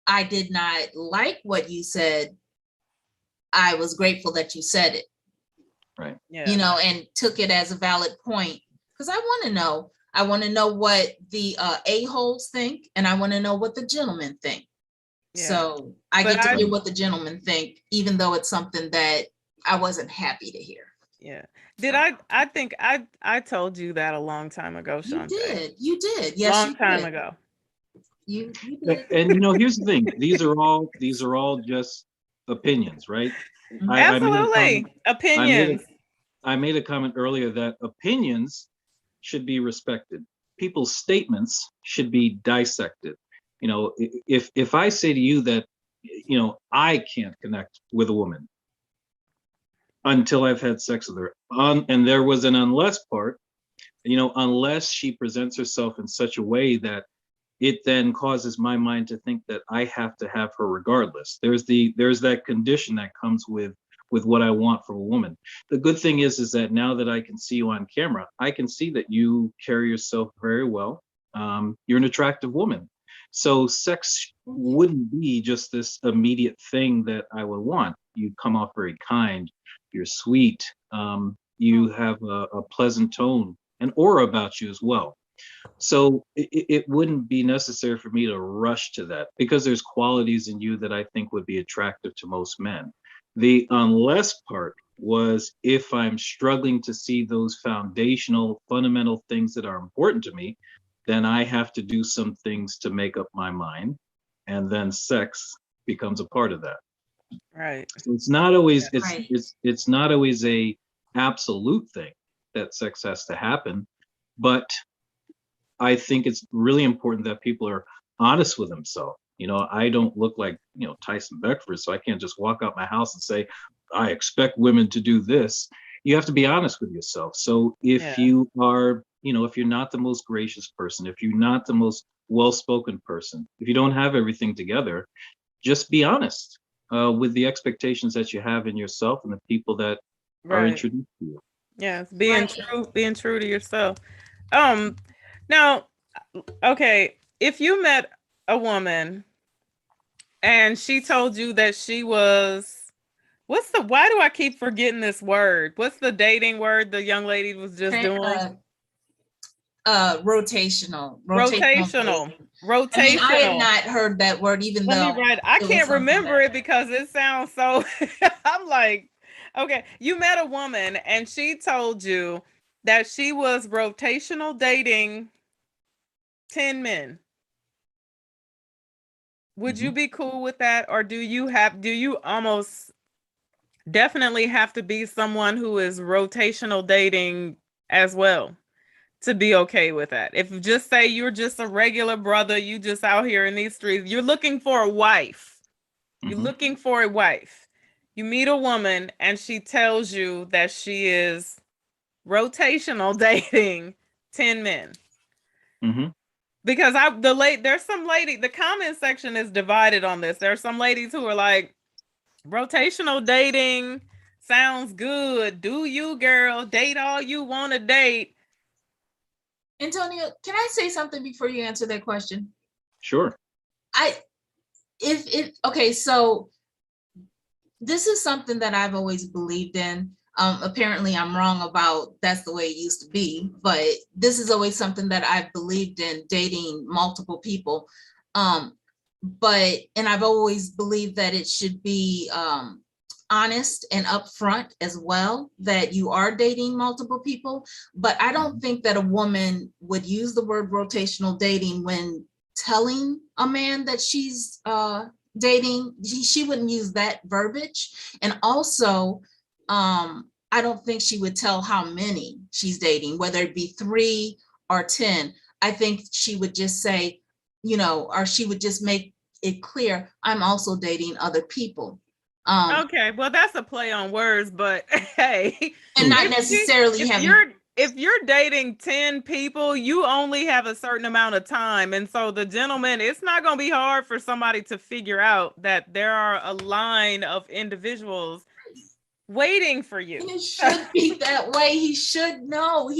I did not like what you said, I was grateful that you said it. Right. Yeah. You know, and took it as a valid point, because I want to know. I want to know what the a-holes think, and I want to know what the gentlemen think. Yeah. So I But get to I- hear what the gentlemen think, even though it's something that I wasn't happy to hear. Yeah. Did I think I told you that a long time ago, Shantae. You did. Yes, Long you time did. ago. You did. And here's the thing: these are all just opinions, right? Absolutely. Opinions. I made a comment earlier that opinions should be respected. People's statements should be dissected. If I say to you that, I can't connect with a woman until I've had sex with her, and there was an unless part, unless she presents herself in such a way that it then causes my mind to think that I have to have her regardless. There's that condition that comes with what I want from a woman. The good thing is that now that I can see you on camera, I can see that you carry yourself very well. You're an attractive woman. So sex wouldn't be just this immediate thing that I would want. You come off very kind, you're sweet, you have a pleasant tone and aura about you as well. So it wouldn't be necessary for me to rush to that, because there's qualities in you that I think would be attractive to most men. The unless part was if I'm struggling to see those foundational, fundamental things that are important to me, then I have to do some things to make up my mind. And then sex becomes a part of that. Right. So it's not always Right. it's not always a absolute thing that sex has to happen, but I think it's really important that people are honest with themselves. I don't look like, Tyson Beckford, so I can't just walk out my house and say, I expect women to do this. You have to be honest with yourself. So if you are, if you're not the most gracious person, if you're not the most well-spoken person, if you don't have everything together, just be honest with the expectations that you have in yourself and the people that are introduced to you. Yes, being true to yourself. Now, okay, if you met a woman and she told you that she was, why do I keep forgetting this word? What's the dating word the young lady was just doing? Rotational. Rotational. I mean, I had not heard that word, even though I can't remember it because it sounds so, I'm like, okay, you met a woman and she told you that she was rotational dating 10 men. Would you be cool with that? Or do you almost definitely have to be someone who is rotational dating as well to be okay with that? If just say you're just a regular brother, you just out here in these streets, you're looking for a wife. You're looking for a wife. You meet a woman and she tells you that she is rotational dating 10 men. Because there's some lady, the comment section is divided on this. There are some ladies who are like, rotational dating sounds good. Do you, girl, date all you want to date. Antonio, can I say something before you answer that question? Sure. Okay, so this is something that I've always believed in. Apparently I'm wrong about that's the way it used to be, but this is always something that I've believed in, dating multiple people. And I've always believed that it should be honest and upfront as well, that you are dating multiple people. But I don't think that a woman would use the word rotational dating when telling a man that she's dating. She wouldn't use that verbiage. And also, I don't think she would tell how many she's dating, whether it be 3 or 10. I think she would just say, or she would just make it clear, I'm also dating other people. Okay, well, that's a play on words, but hey, and not necessarily if you're dating 10 people, you only have a certain amount of time. And so the gentleman, it's not going to be hard for somebody to figure out that there are a line of individuals waiting for you. And it should be that way. He should know.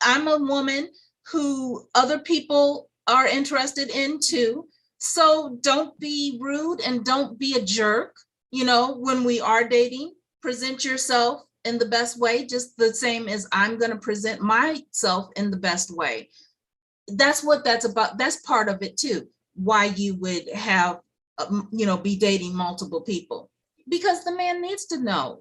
I'm a woman who other people are interested in too. So don't be rude and don't be a jerk. When we are dating, present yourself in the best way, just the same as I'm going to present myself in the best way. That's what that's about. That's part of it too. Why you would have, be dating multiple people, because the man needs to know,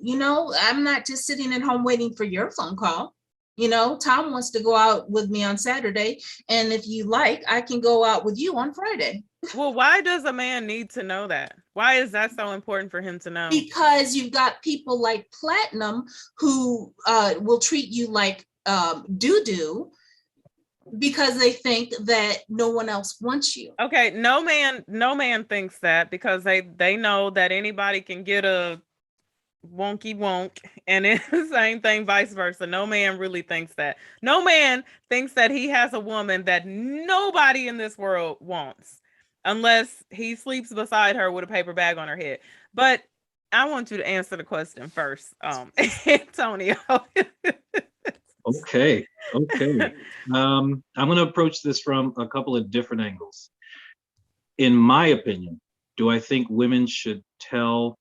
I'm not just sitting at home waiting for your phone call. Tom wants to go out with me on Saturday. And if you like, I can go out with you on Friday. Well, why does a man need to know that? Why is that so important for him to know? Because you've got people like Platinum who will treat you like doo-doo because they think that no one else wants you. Okay, no man thinks that, because they know that anybody can get a wonky wonk, and it's the same thing vice versa. No man really thinks that. No man thinks that he has a woman that nobody in this world wants, unless he sleeps beside her with a paper bag on her head. But I want you to answer the question first, Antonio. Okay. I'm going to approach this from a couple of different angles. In my opinion, do I think women should tell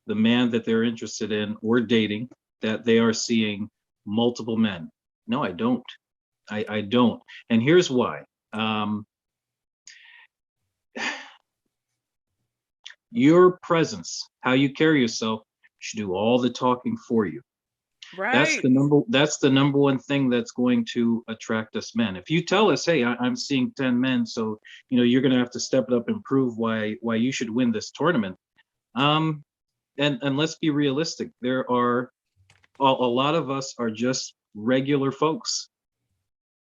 the man that they're interested in or dating that they are seeing multiple men? No, I don't. I don't. And here's why. Your presence, how you carry yourself, should do all the talking for you. Right. That's the number one thing that's going to attract us men. If you tell us, hey, I'm seeing 10 men, so you're going to have to step it up and prove why you should win this tournament. And let's be realistic. There are a lot of us are just regular folks.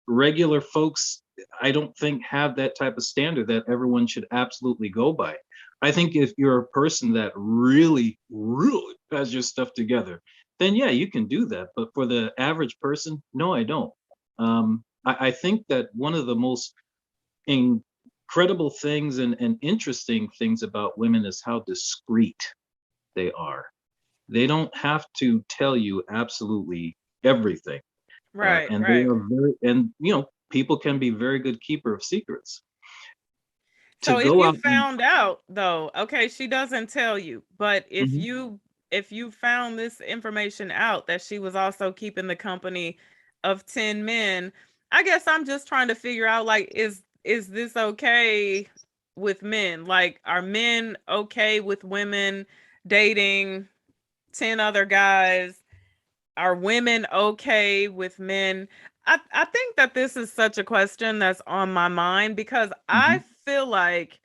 Regular folks, I don't think, have that type of standard that everyone should absolutely go by. I think if you're a person that really, really has your stuff together, then yeah, you can do that. But for the average person, no, I don't. I think that one of the most incredible things and interesting things about women is how discreet they are. They don't have to tell you absolutely everything. Right. And right. they are people can be very good keeper of secrets. So if you found out, though, okay, she doesn't tell you, but if you found this information out, that she was also keeping the company of 10 men, I guess I'm just trying to figure out, like, is this okay with men? Like, are men okay with women dating 10 other guys? Are women okay with men? I think that this is such a question that's on my mind, because I feel like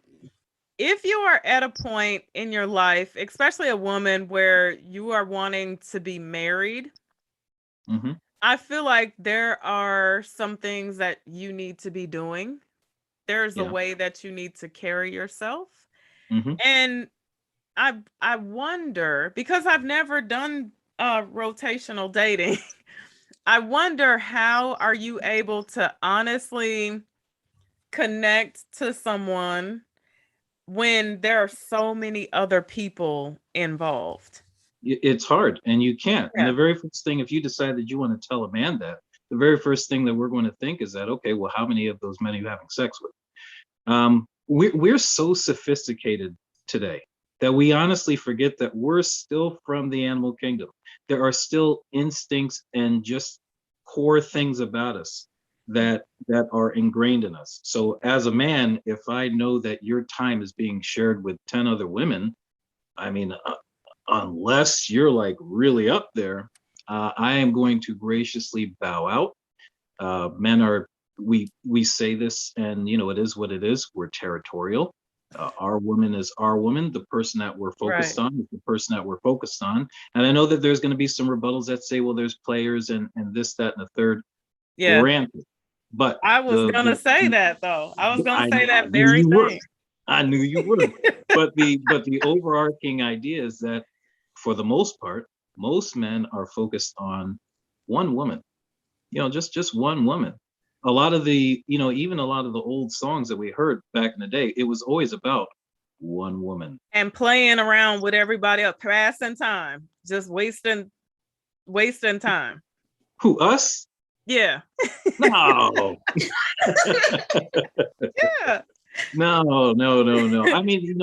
if you are at a point in your life, especially a woman, where you are wanting to be married, I feel like there are some things that you need to be doing. There's a way that you need to carry yourself. And I wonder, because I've never done rotational dating, I wonder, how are you able to honestly connect to someone when there are so many other people involved? It's hard, and you can't. And the very first thing, if you decide that you want to tell a man that, the very first thing that we're going to think is that, okay, well, how many of those men are you having sex with? We're so sophisticated today that we honestly forget that we're still from the animal kingdom. There are still instincts and just core things about us that are ingrained in us. So as a man, if I know that your time is being shared with 10 other women, I mean, unless you're like really up there, I am going to graciously bow out. Men are, we say this, and it is what it is. We're territorial. Our woman is our woman. The person that we're focused Right. on is the person that we're focused on. And I know that there's going to be some rebuttals that say, well, there's players and this, that, and the third. Yeah. Granted, but I was gonna say that though. I was gonna say I that knew very you would. thing. I knew you would. But the overarching idea is that for the most part, most men are focused on one woman. Just one woman. A lot of the, even a lot of the old songs that we heard back in the day, it was always about one woman. And playing around with everybody else, passing time, just wasting time. Who, us? Yeah. No. Yeah. No. I mean,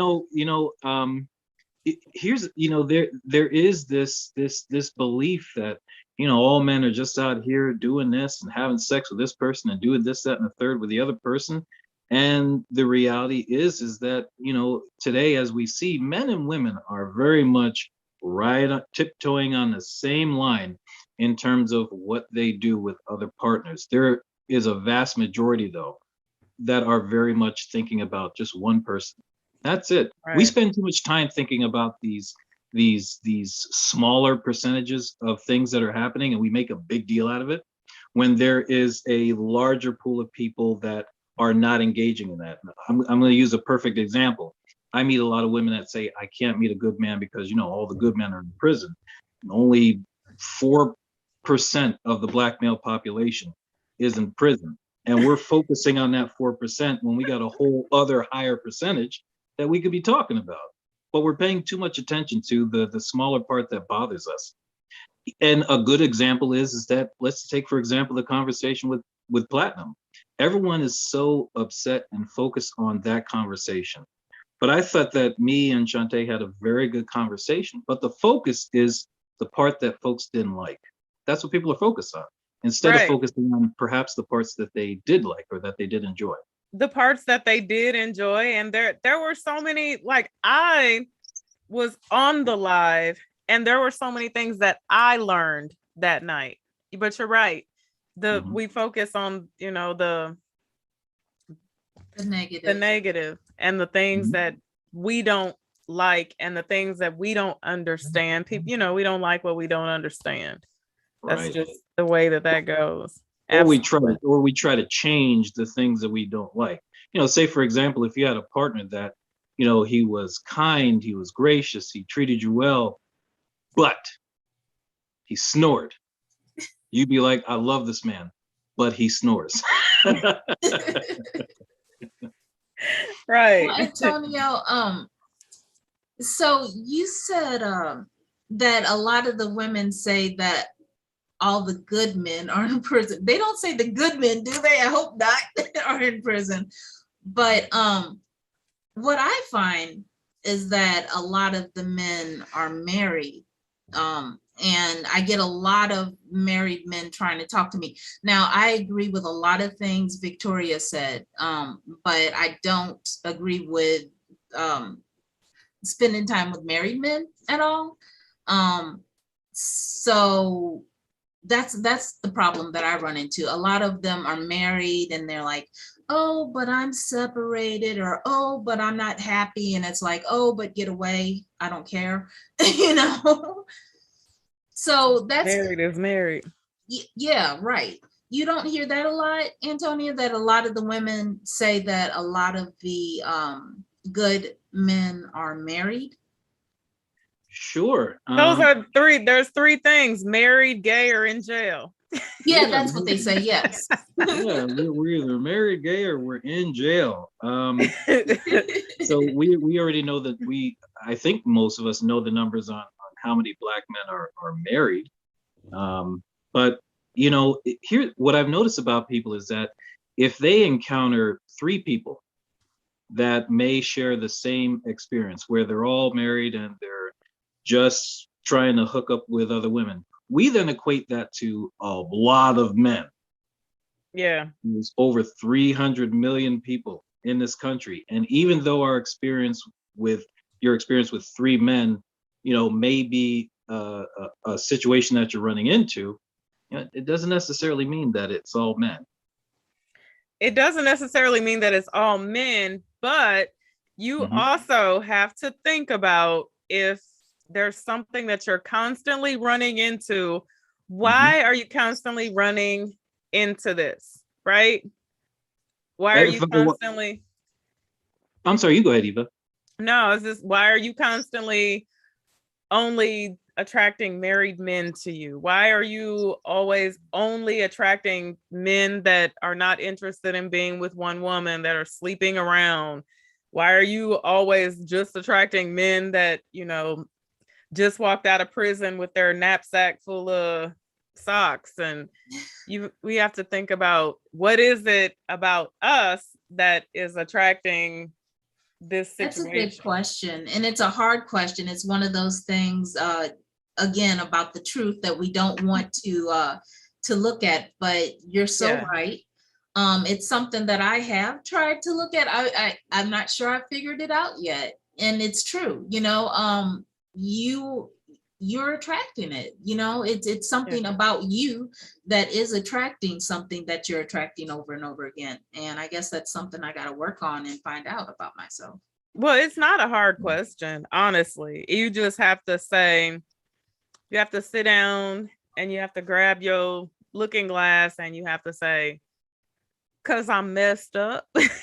here's, there is this belief that, all men are just out here doing this and having sex with this person and doing this, that, and the third with the other person. And the reality is that, today, as we see, men and women are very much tiptoeing on the same line in terms of what they do with other partners. There is a vast majority, though, that are very much thinking about just one person. That's it. Right. We spend too much time thinking about these smaller percentages of things that are happening, and we make a big deal out of it when there is a larger pool of people that are not engaging in that. I'm going to use a perfect example. I meet a lot of women that say, I can't meet a good man because, all the good men are in prison. Only 4% of the Black male population is in prison. And we're focusing on that 4% when we got a whole other higher percentage that we could be talking about. But we're paying too much attention to the smaller part that bothers us. And a good example is that, let's take, for example, the conversation with Platinum. Everyone is so upset and focused on that conversation. But I thought that me and Shantae had a very good conversation. But the focus is the part that folks didn't like. That's what people are focused on, instead of focusing on perhaps the parts that they did like or that they did enjoy. The parts that they did enjoy. And there were so many, like, I was on the live and there were so many things that I learned that night. But you're right. We focus on, the negative and the things that we don't like and the things that we don't understand. People, we don't like what we don't understand. That's Right. just the way that goes. Or we try to change the things that we don't like. Say, for example, if you had a partner that, he was kind, he was gracious, he treated you well, but he snored. You'd be like, I love this man, but he snores. Right. Well, Antonio, so you said that a lot of the women say that all the good men are in prison. They don't say the good men, do they? I hope not, are in prison. But what I find is that a lot of the men are married. And I get a lot of married men trying to talk to me. Now, I agree with a lot of things Victoria said, but I don't agree with spending time with married men at all. So that's the problem that I run into. A lot of them are married and they're like, oh, but I'm separated, or oh, but I'm not happy. And it's like, oh, but get away. I don't care, So that's married is married. Yeah, right. You don't hear that a lot, Antonia, that a lot of the women say that a lot of the good men are married. Sure. Those are three. There's three things: married, gay, or in jail. Yeah, that's what they say. Yes. Yeah, we're either married, gay, or we're in jail. So we already know that I think most of us know the numbers on how many Black men are married. But Here, what I've noticed about people is that if they encounter three people that may share the same experience, where they're all married and they're just trying to hook up with other women, we then equate that to a lot of men. Yeah. There's over 300 million people in this country. And even though your experience with three men, may be a situation that you're running into, it doesn't necessarily mean that it's all men. It doesn't necessarily mean that it's all men, but you also have to think about if there's something that you're constantly running into. Why are you constantly running into this, right? Why are you constantly? I'm sorry, you go ahead, Eva. No, it's just, why are you constantly only attracting married men to you? Why are you always only attracting men that are not interested in being with one woman, that are sleeping around? Why are you always just attracting men that, just walked out of prison with their knapsack full of socks? And we have to think about, what is it about us that is attracting this situation? That's a good question. And it's a hard question. It's one of those things, again, about the truth that we don't want to look at, but you're so right. It's something that I have tried to look at. I'm not sure I figured it out yet. And it's true, you're attracting it, it's something about you that is attracting something that you're attracting over and over again. And I guess that's something I got to work on and find out about myself. Well, it's not a hard question, honestly. You just have to say, you have to sit down and you have to grab your looking glass and you have to say, because I'm messed up. Messed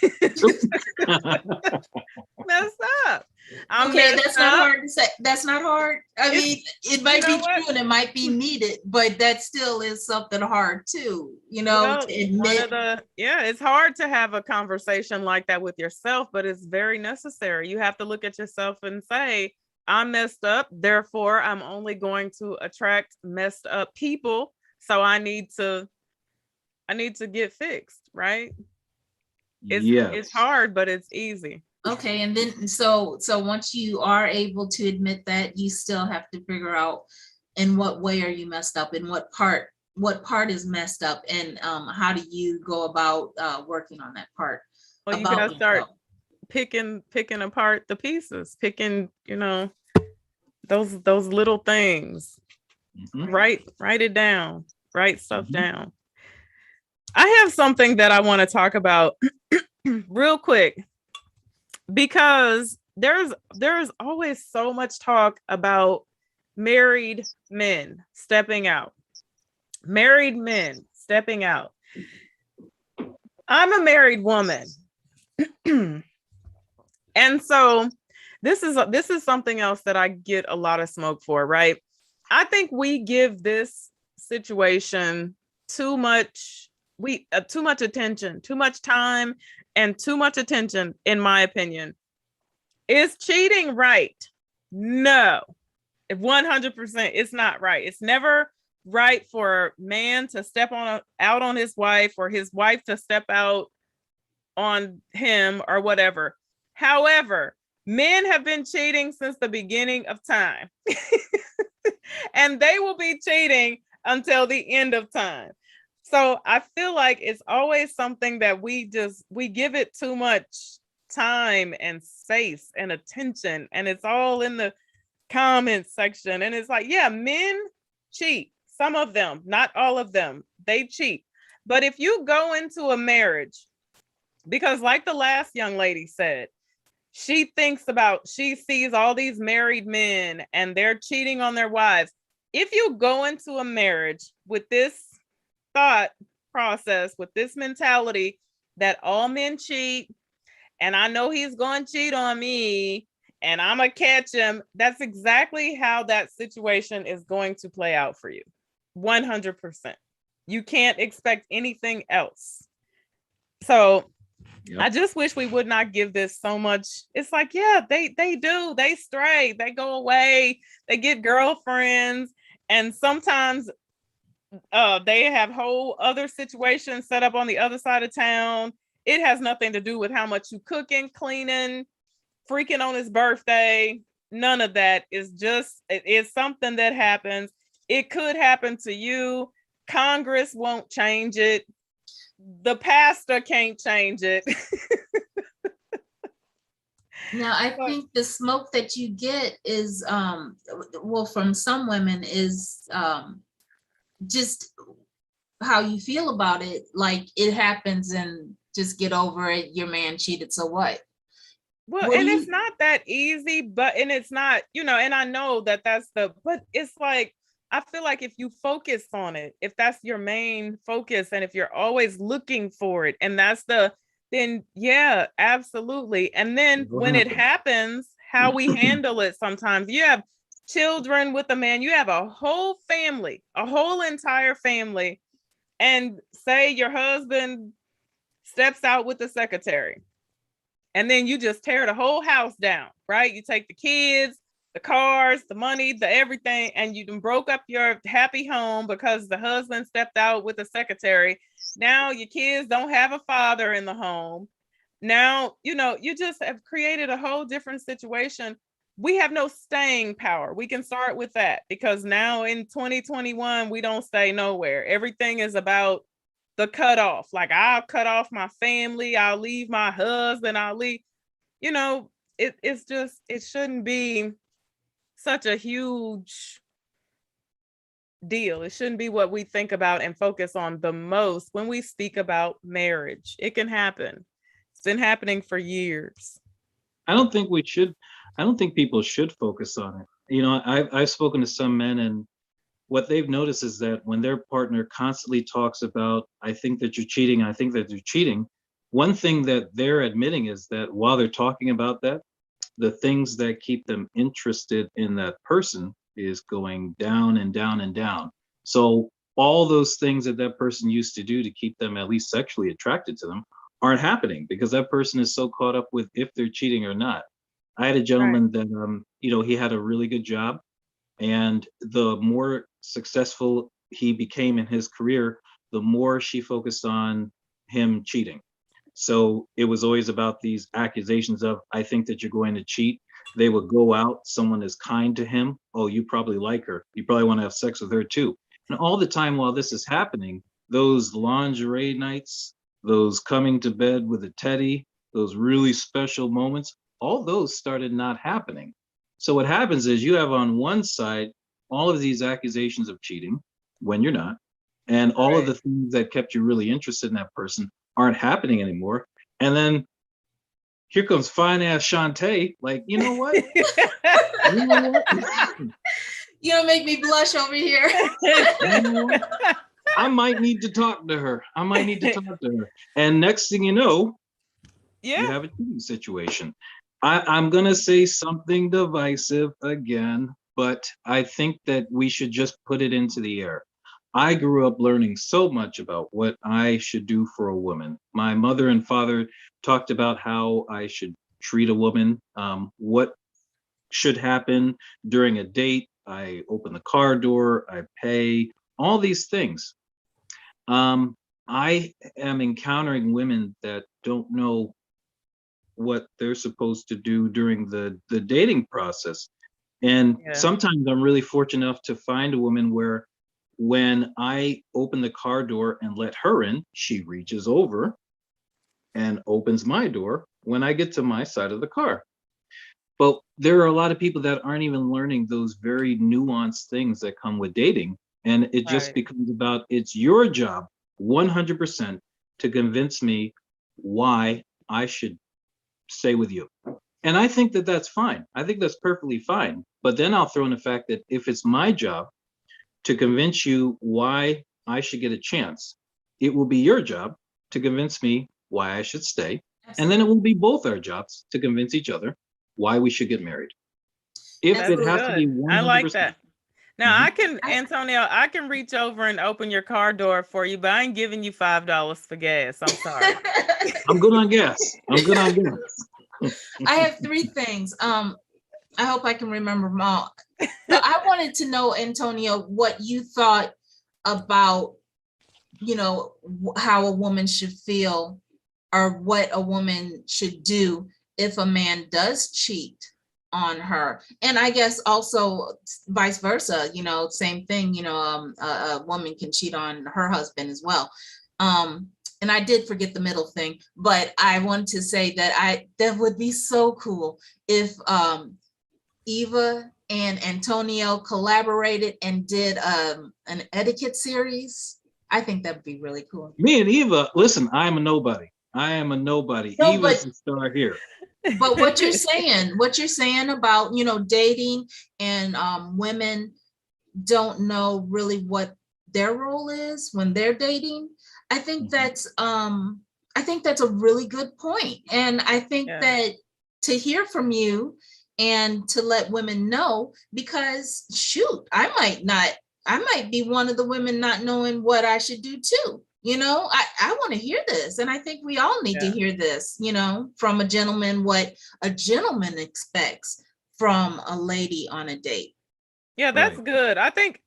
up. That's not hard to say. That's not hard. I mean, it might be true and it might be needed, but that still is something hard too, to admit. It's hard to have a conversation like that with yourself, but it's very necessary. You have to look at yourself and say, I'm messed up, therefore I'm only going to attract messed up people. So I need to get fixed, right? It's hard, but it's easy. Okay, and then so once you are able to admit that, you still have to figure out in what way are you messed up, and what part is messed up, and how do you go about working on that part? Well, you gotta start picking apart the pieces, picking, those little things. Write it down, write stuff down. I have something that I want to talk about real quick, because there's always so much talk about married men stepping out. Married men stepping out. I'm a married woman. And so this is something else that I get a lot of smoke for, right? I think we give this situation too much attention, too much time, and too much attention, in my opinion. Is cheating right? No. 100% it's not right. It's never right for a man to step out on his wife, or his wife to step out on him, or whatever. However, men have been cheating since the beginning of time. And they will be cheating until the end of time. So I feel like it's always something that we give it too much time and space and attention, and it's all in the comment section. And it's like, yeah, men cheat. Some of them, not all of them, they cheat. But if you go into a marriage, because like the last young lady said, she sees all these married men and they're cheating on their wives. If you go into a marriage with this thought process, with this mentality that all men cheat, and I know he's going to cheat on me, and I'm going to catch him, that's exactly how that situation is going to play out for you. 100%. You can't expect anything else. So I just wish we would not give this so much. It's like, yeah, they do. They stray. They go away. They get girlfriends. And sometimes They have whole other situations set up on the other side of town. It has nothing to do with how much you cooking, cleaning, freaking on his birthday. None of that. Is just, it's something that happens. It could happen to you. Congress won't change it. The pastor can't change it. Now, I think the smoke that you get is, well, from some women is just how you feel about it. Like, it happens and just get over it. Your man cheated, so what? Well, What and do it's you- not that easy, but, and it's not, and I know that that's but it's like, I feel like if you focus on it, if that's your main focus, and if you're always looking for it, and then yeah, absolutely. And then when it happens, how we handle it sometimes. You have children with a man, you have a whole family, a whole entire family, and say your husband steps out with the secretary. And then you just tear the whole house down, right? You take the kids, the cars, the money, the everything, and you broke up your happy home because the husband stepped out with the secretary. Now your kids don't have a father in the home. Now, you just have created a whole different situation. We have no staying power. We can start with that, because now in 2021, we don't stay nowhere. Everything is about the cutoff. Like, I'll cut off my family, I'll leave my husband, I'll leave, it's just, it shouldn't be such a huge deal. It shouldn't be what we think about and focus on the most when we speak about marriage. It can happen. It's been happening for years. I don't think people should focus on it. I've spoken to some men, and what they've noticed is that when their partner constantly talks about, I think that you're cheating, I think that you're cheating, one thing that they're admitting is that while they're talking about that, the things that keep them interested in that person is going down and down and down. So all those things that that person used to do to keep them at least sexually attracted to them aren't happening, because that person is so caught up with if they're cheating or not. I had a gentleman that, he had a really good job, and the more successful he became in his career, the more she focused on him cheating. So it was always about these accusations of, I think that you're going to cheat. They would go out, someone is kind to him. Oh, you probably like her. You probably want to have sex with her too. And all the time while this is happening, those lingerie nights, those coming to bed with a teddy, those really special moments, all those started not happening. So what happens is you have on one side all of these accusations of cheating when you're not, and all of the things that kept you really interested in that person aren't happening anymore. And then here comes fine ass Shantae, like, you know what? You know what? You don't make me blush over here. You know what? I might need to talk to her. And next thing you know, you have a cheating situation. I'm going to say something divisive again, but I think that we should just put it into the air. I grew up learning so much about what I should do for a woman. My mother and father talked about how I should treat a woman, what should happen during a date. I open the car door, I pay, all these things. I am encountering women that don't know what they're supposed to do during the dating process. And sometimes I'm really fortunate enough to find a woman where when I open the car door and let her in, she reaches over and opens my door when I get to my side of the car. But there are a lot of people that aren't even learning those very nuanced things that come with dating. And it just becomes about, it's your job 100% to convince me why I should stay with you. And I think that that's fine. I think that's perfectly fine. But then I'll throw in the fact that if it's my job to convince you why I should get a chance, it will be your job to convince me why I should stay. And then it will be both our jobs to convince each other why we should get married. If That's it has to be 100%. I like that. Now Antonio, I can reach over and open your car door for you, but I ain't giving you $5 for gas. I'm sorry. I'm good on gas. I have three things. I hope I can remember them all. So I wanted to know, Antonio, what you thought about, how a woman should feel or what a woman should do if a man does cheat on her. And I guess also vice versa, same thing, a woman can cheat on her husband as well. And I did forget the middle thing, but I wanted to say that would be so cool if Eva and Antonio collaborated and did an etiquette series. I think that'd be really cool. Me and Eva, listen, I am a nobody. No, Eva's the star here. But what you're saying about, dating and women don't know really what their role is when they're dating. I think that's a really good point. And I think that to hear from you and to let women know, because shoot, I might be one of the women not knowing what I should do too. I want to hear this. And I think we all need to hear this, from a gentleman, what a gentleman expects from a lady on a date. Yeah, that's good. I think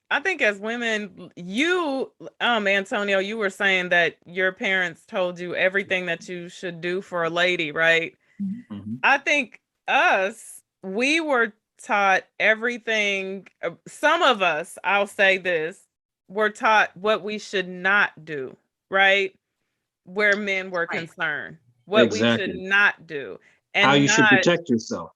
as women, you, Antonio, you were saying that your parents told you everything that you should do for a lady, right? Mm-hmm. I think we were taught everything. Some of us, I'll say this, were taught what we should not do, right? Where men were concerned, what we should not do, and how you should protect yourself.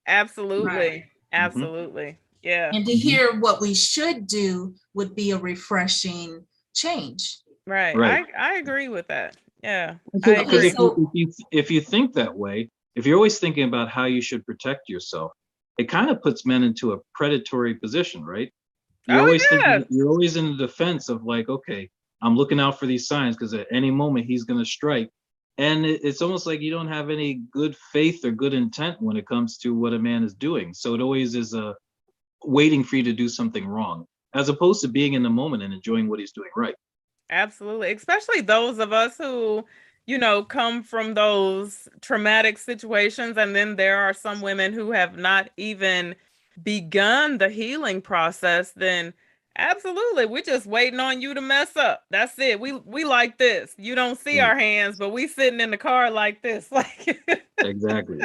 Absolutely. Right. Absolutely. Yeah. And to hear what we should do would be a refreshing change. Right. I agree with that. Yeah. Because if you think that way, if you're always thinking about how you should protect yourself, it kind of puts men into a predatory position, right? You're always in the defense of like, okay, I'm looking out for these signs because at any moment he's going to strike. And it's almost like you don't have any good faith or good intent when it comes to what a man is doing. So it always is waiting for you to do something wrong, as opposed to being in the moment and enjoying what he's doing right. Absolutely. Especially those of us who, come from those traumatic situations. And then there are some women who have not even begun the healing process. Then absolutely, we're just waiting on you to mess up. That's it. We like this. You don't see our hands, but we sitting in the car like this. Like Exactly.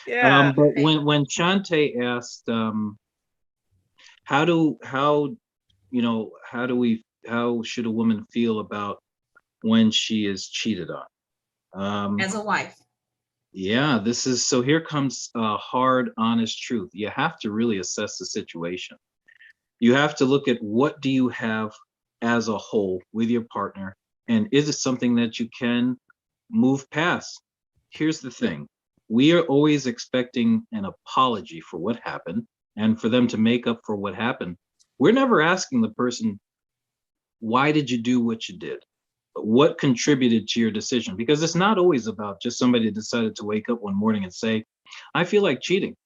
Yeah. But when Shante asked, how should a woman feel about when she is cheated on? As a wife. Yeah, so here comes a hard, honest truth. You have to really assess the situation. You have to look at what do you have as a whole with your partner, and is it something that you can move past? Here's the thing. We are always expecting an apology for what happened and for them to make up for what happened. We're never asking the person, why did you do what you did? What contributed to your decision? Because it's not always about just somebody decided to wake up one morning and say, I feel like cheating.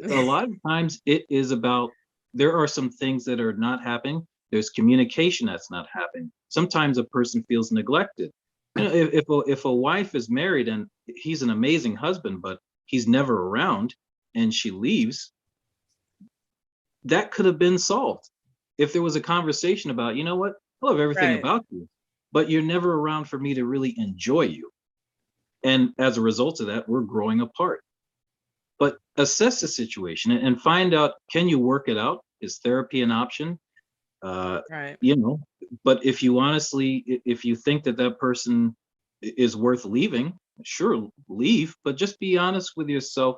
A lot of times it is about, there are some things that are not happening. There's communication that's not happening. Sometimes a person feels neglected. If a wife is married and he's an amazing husband, but he's never around and she leaves, that could have been solved if there was a conversation about, you know what, I love everything about you, but you're never around for me to really enjoy you. And as a result of that, we're growing apart. But assess the situation and find out, can you work it out? Is therapy an option? But if you think that person is worth leaving, sure, leave, but just be honest with yourself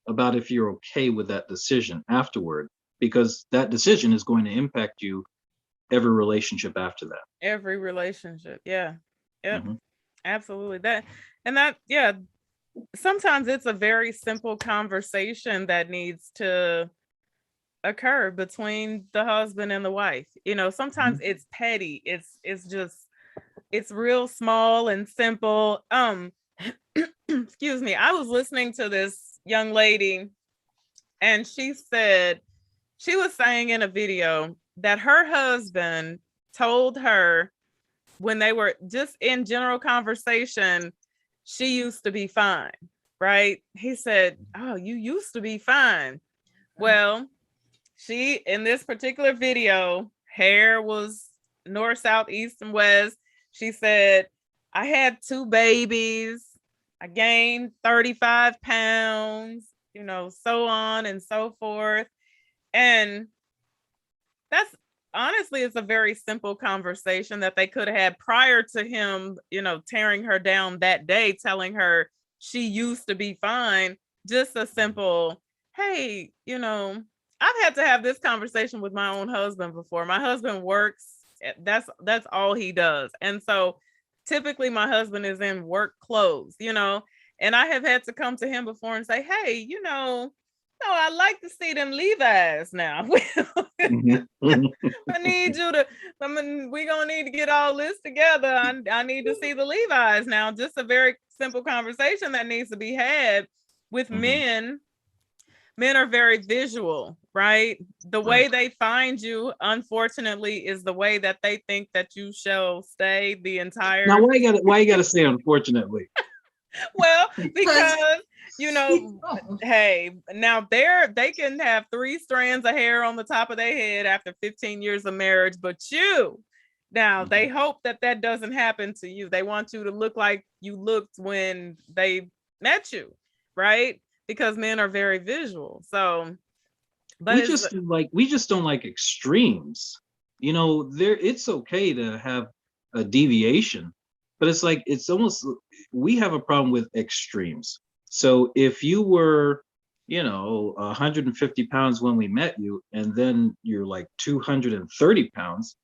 about if you're okay with that decision afterward, because that decision is going to impact you every relationship after that. Every relationship. Yeah. Mm-hmm. Absolutely. Sometimes it's a very simple conversation that needs to occur between the husband and the wife. Sometimes it's petty. It's real small and simple. Excuse me. I was listening to this young lady and she was saying in a video that her husband told her when they were just in general conversation, she used to be fine, right? He said, oh, you used to be fine. Well, she, in this particular video, hair was north, south, east, and west. She said, I had 2 babies. I gained 35 pounds, so on and so forth. And that's honestly, it's a very simple conversation that they could have had prior to him, tearing her down that day, telling her she used to be fine. Just a simple, hey, I've had to have this conversation with my own husband before. My husband works, that's all he does. And so typically my husband is in work clothes, and I have had to come to him before and say, hey, no, I like to see them Levi's now. I need you to, we're going to need to get all this together. I need to see the Levi's now. Just a very simple conversation that needs to be had with men. Men are very visual, right? The way they find you, unfortunately, is the way that they think that you shall stay the entire. Now, why you gotta say unfortunately? Well, because hey, now they can have 3 strands of hair on the top of their head after 15 years of marriage, but they hope that doesn't happen to you. They want you to look like you looked when they met you, right? Because men are very visual. So, but we just don't like extremes. It's okay to have a deviation, but it's almost, we have a problem with extremes. So if you were, 150 pounds when we met you, and then you're like 230 pounds,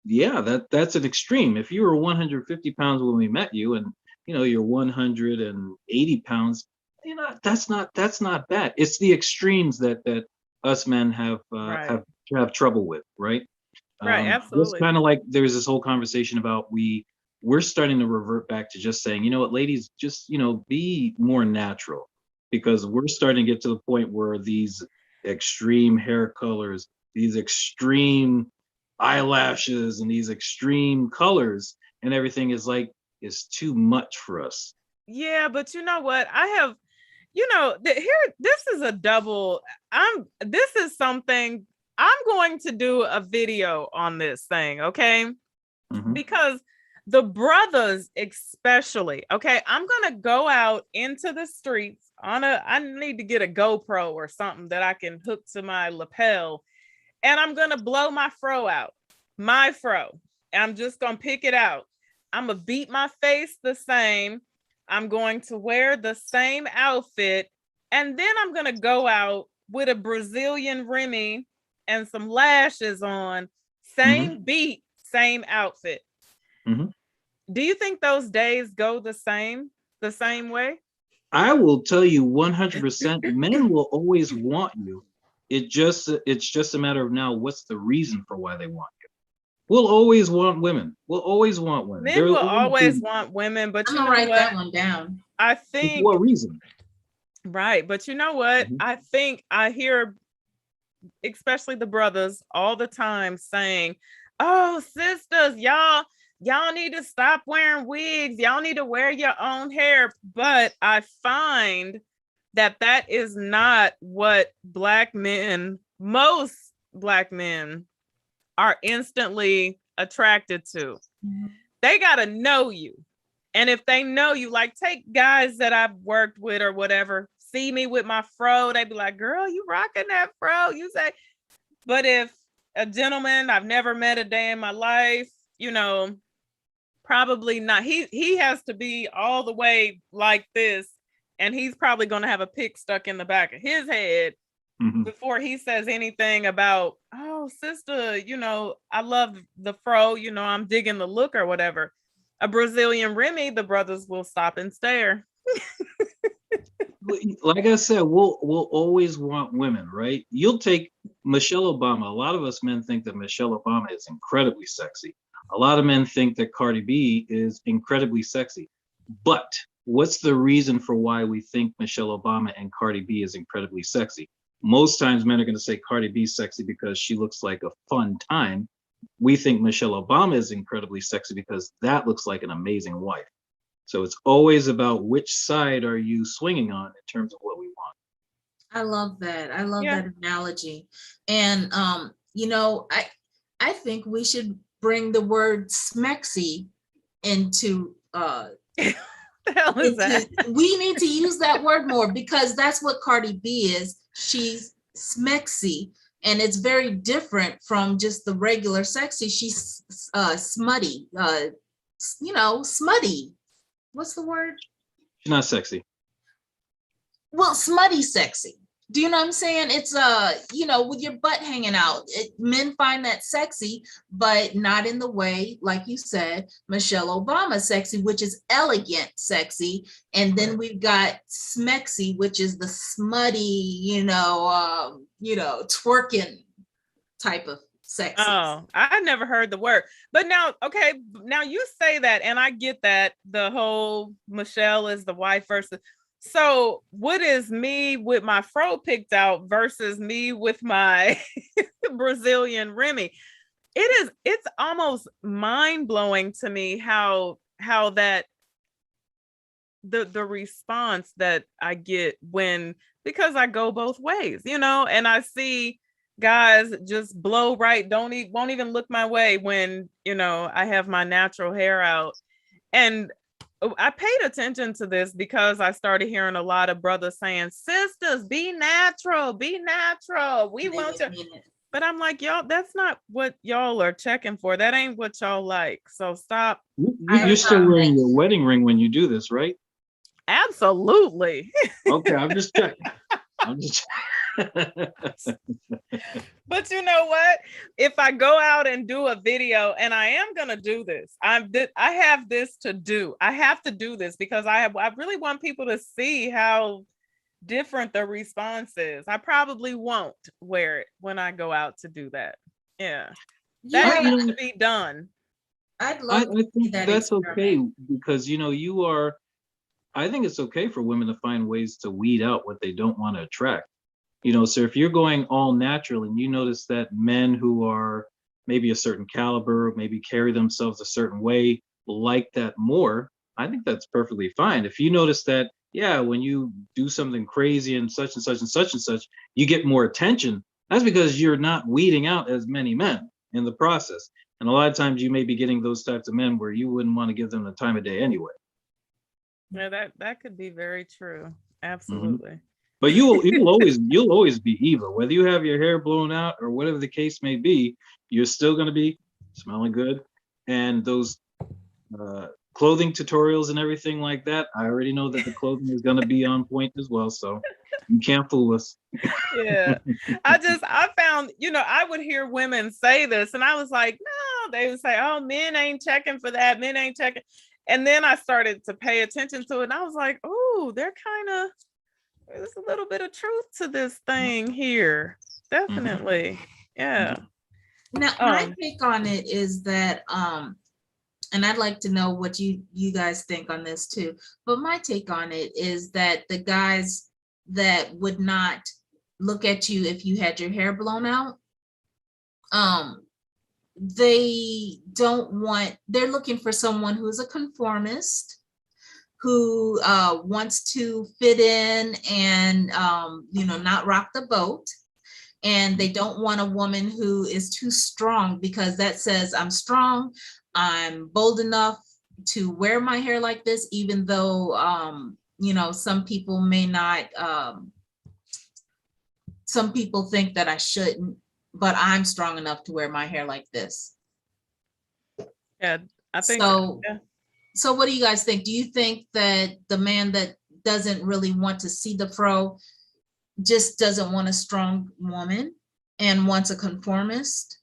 that's an extreme. If you were 150 pounds when we met you, and you're 180 pounds, that's not bad. It's the extremes that us men have trouble with, right? Right, absolutely. It's kind of like there's this whole conversation about we're starting to revert back to just saying, what, ladies, just be more natural, because we're starting to get to the point where these extreme hair colors, these extreme eyelashes, and these extreme colors and everything is too much for us. Yeah, but you know what? I have, this is a double. This is something I'm going to do a video on this thing, okay? Because the brothers especially, okay, I'm going to go out into the streets I need to get a GoPro or something that I can hook to my lapel, and I'm going to blow my fro out. My fro. I'm just going to pick it out. I'm going to beat my face the same. I'm going to wear the same outfit, and then I'm going to go out with a Brazilian Remy and some lashes on, same beat, same outfit. Do you think those days go the same way? I will tell you 100%, men will always want you. It's just a matter of now, what's the reason for why they want you? We'll always want women. We'll always want women. Men will always want women, but I'm gonna write that one down. I think. For what reason? Right, but you know what? I think I hear, especially the brothers, all the time saying, "Oh, sisters, y'all need to stop wearing wigs. Y'all need to wear your own hair." But I find that is not what most Black men are instantly attracted to. They got to know you. And if they know you, like take guys that I've worked with or whatever, see me with my fro, they be like, girl, you rocking that fro. You say, but if a gentleman I've never met a day in my life, probably not. He has to be all the way like this, and he's probably going to have a pick stuck in the back of his head before he says anything about, oh, sister, I love the fro, I'm digging the look or whatever. A Brazilian Remy, the brothers will stop and stare. Like I said, we'll always want women, right? You'll take Michelle Obama. A lot of us men think that Michelle Obama is incredibly sexy. A lot of men think that Cardi B is incredibly sexy. But what's the reason for why we think Michelle Obama and Cardi B is incredibly sexy? Most times men are going to say Cardi B is sexy because she looks like a fun time. We think Michelle Obama is incredibly sexy because that looks like an amazing wife. So it's always about which side are you swinging on in terms of what we want. I love that. I love that analogy. And, I think we should bring the word smexy into The hell is that? we need to use that word more, because that's what Cardi B is. She's smexy, and it's very different from just the regular sexy. She's smutty, smutty. What's the word? She's not sexy. Well, smutty sexy. Do you know what I'm saying? It's with your butt hanging out. Men find that sexy, but not in the way, like you said, Michelle Obama sexy, which is elegant sexy. And then we've got smexy, which is the smutty, twerking type of sexy. Oh, I never heard the word. But now, okay, now you say that, and I get that the whole Michelle is the wife versus. So what is me with my fro picked out versus me with my Brazilian Remy? It's almost mind-blowing to me how that the response that I get because I go both ways, and I see guys just blow right, won't even look my way when, I have my natural hair out. And I paid attention to this because I started hearing a lot of brothers saying, sisters, be natural. We want to. But I'm like, y'all, that's not what y'all are checking for. That ain't what y'all like. So stop. You're still wearing your wedding ring when you do this, right? Absolutely. Okay, I'm just checking. But you know what? If I go out and do a video, and I am going to do this, I have this to do. I have to do this because I really want people to see how different the response is. I probably won't wear it when I go out to do that. Yeah. That needs to be done. I'd love I think that's okay because, I think it's okay for women to find ways to weed out what they don't want to attract. So if you're going all natural and you notice that men who are maybe a certain caliber, maybe carry themselves a certain way, like that more, I think that's perfectly fine. If you notice that, when you do something crazy and such and such and such and such, you get more attention, that's because you're not weeding out as many men in the process. And a lot of times you may be getting those types of men where you wouldn't want to give them the time of day anyway. Yeah, that could be very true. Absolutely. Mm-hmm. But you'll always be Eva, whether you have your hair blown out or whatever the case may be. You're still going to be smelling good, and those clothing tutorials and everything like that. I already know that the clothing is going to be on point as well, so you can't fool us. Yeah, I found, I would hear women say this, and I was like, no, they would say, oh, men ain't checking for that, men ain't checking, and then I started to pay attention to it, and I was like, oh, there's a little bit of truth to this thing here. Definitely. Yeah. Now, my take on it is that, and I'd like to know what you guys think on this too, but my take on it is that the guys that would not look at you if you had your hair blown out, they're looking for someone who's a conformist, who wants to fit in and not rock the boat, and they don't want a woman who is too strong, because that says I'm strong, I'm bold enough to wear my hair like this, even though some people may not, some people think that I shouldn't, but I'm strong enough to wear my hair like this. Yeah, I think so. Yeah. So what do you guys think? Do you think that the man that doesn't really want to see the fro just doesn't want a strong woman and wants a conformist?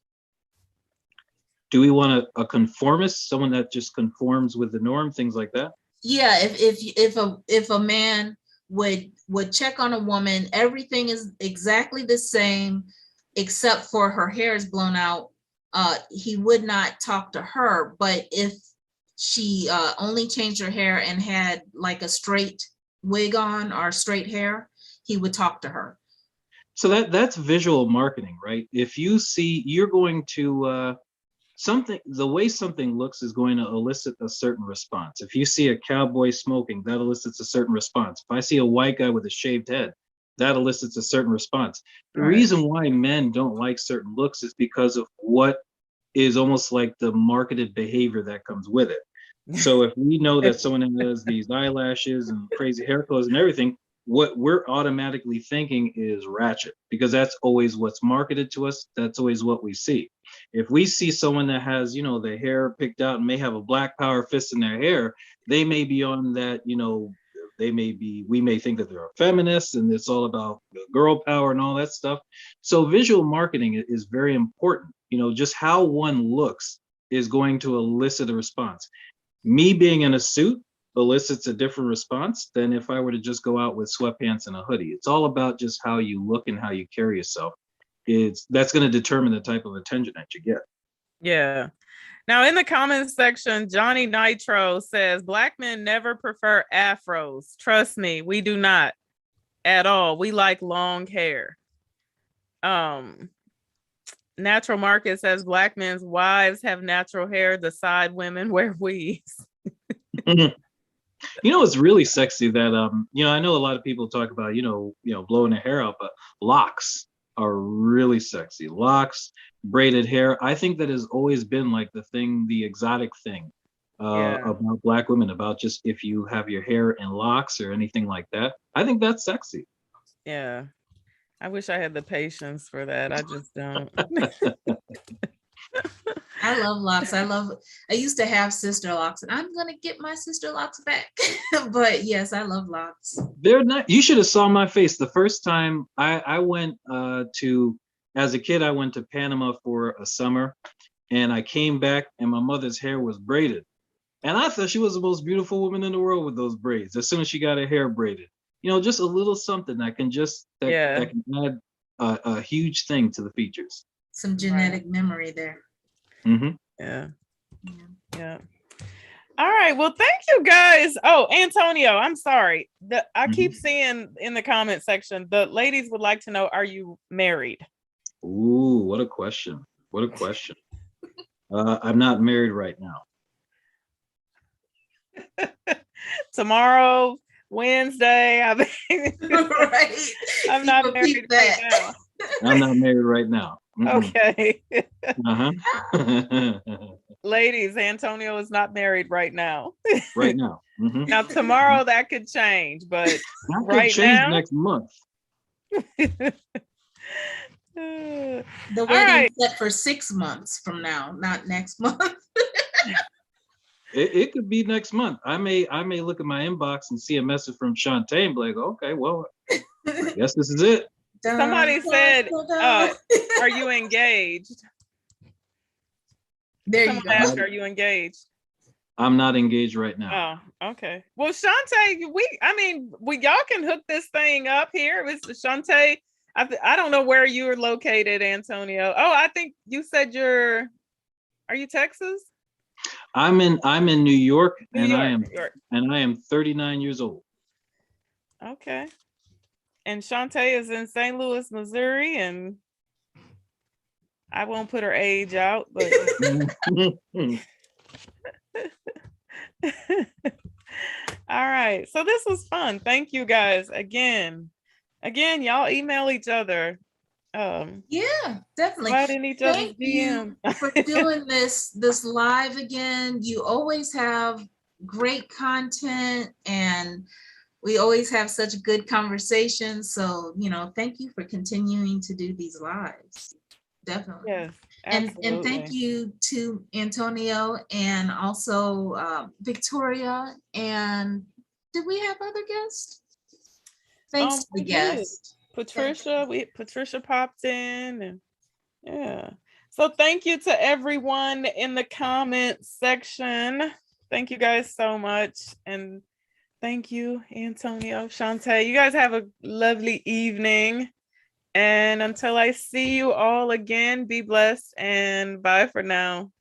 Do we want a conformist, someone that just conforms with the norm, things like that? Yeah, if a man would check on a woman, everything is exactly the same except for her hair is blown out, he would not talk to her. But if she only changed her hair and had like a straight wig on or straight hair, he would talk to her. So that's visual marketing, right? If you see, you're going to the way something looks is going to elicit a certain response. If you see a cowboy smoking, that elicits a certain response. If I see a white guy with a shaved head, that elicits a certain response. The reason why men don't like certain looks is because of what is almost like the marketed behavior that comes with it. So if we know that someone has these eyelashes and crazy hair colors and everything, what we're automatically thinking is ratchet, because that's always what's marketed to us. That's always what we see. If we see someone that has, you know, the hair picked out and may have a black power fist in their hair, they may be on that, you know, we may think that they're a feminist and it's all about girl power and all that stuff. So visual marketing is very important. You know, just how one looks is going to elicit a response. Me being in a suit elicits a different response than if I were to just go out with sweatpants and a hoodie. It's all about just how you look and how you carry yourself. That's going to determine the type of attention that you get. Yeah. Now in the comments section, Johnny Nitro says Black men never prefer afros. Trust me, we do not at all. We like long hair. Natural Market says Black men's wives have natural hair. The side women wear weaves. You know, it's really sexy that you know, I know a lot of people talk about, you know, blowing their hair out, but locks are really sexy. Locks, braided hair. I think that has always been like the thing, the exotic thing about Black women, about just if you have your hair in locks or anything like that. I think that's sexy. Yeah. I wish I had the patience for that. I just don't. I love locks. I used to have sister locks, and I'm gonna get my sister locks back. But yes, I love locks. They're not. You should have saw my face the first time I went to. As a kid, I went to Panama for a summer, and I came back, and my mother's hair was braided, and I thought she was the most beautiful woman in the world with those braids. As soon as she got her hair braided, you know, just a little something that can that can add a huge thing to the features. Some genetic memory there. Mm-hmm. Yeah. All right. Well, thank you guys. Oh, Antonio, I'm sorry. I keep seeing in the comment section, the ladies would like to know, are you married? Ooh, what a question. What a question. I'm not married right now. Tomorrow, Wednesday. Right. I'm not married right now. I'm not married right now. Okay. Uh-huh. Ladies, Antonio is not married right now. Right now. Now tomorrow that could change, but that right could change now, next month. The wedding set for 6 months from now, not next month. It could be next month. I may look at my inbox and see a message from Shantae and be like, okay, well, I guess this is it. Somebody said, are you engaged? There Someone you go. asked, are you engaged? I'm not engaged right now. Oh, okay. Well, Shantae, y'all can hook this thing up here. It's Shantae. I don't know where you are located, Antonio. Oh, I think you said are you Texas? I'm in New York, New York. I am 39 years old. Okay. And Shantae is in St. Louis, Missouri, and I won't put her age out, but all right. So this was fun. Thank you guys again. Y'all email each other. Yeah, definitely. Right in each other's Thank you for doing this live again. You always have great content, and we always have such good conversations. So, thank you for continuing to do these lives. Definitely. Yes. And thank you to Antonio and also Victoria. And did we have other guests? Thanks to the guests. Patricia popped in, and yeah. So thank you to everyone in the comment section. Thank you guys so much. And thank you, Antonio, Shantae. You guys have a lovely evening. And until I see you all again, be blessed and bye for now.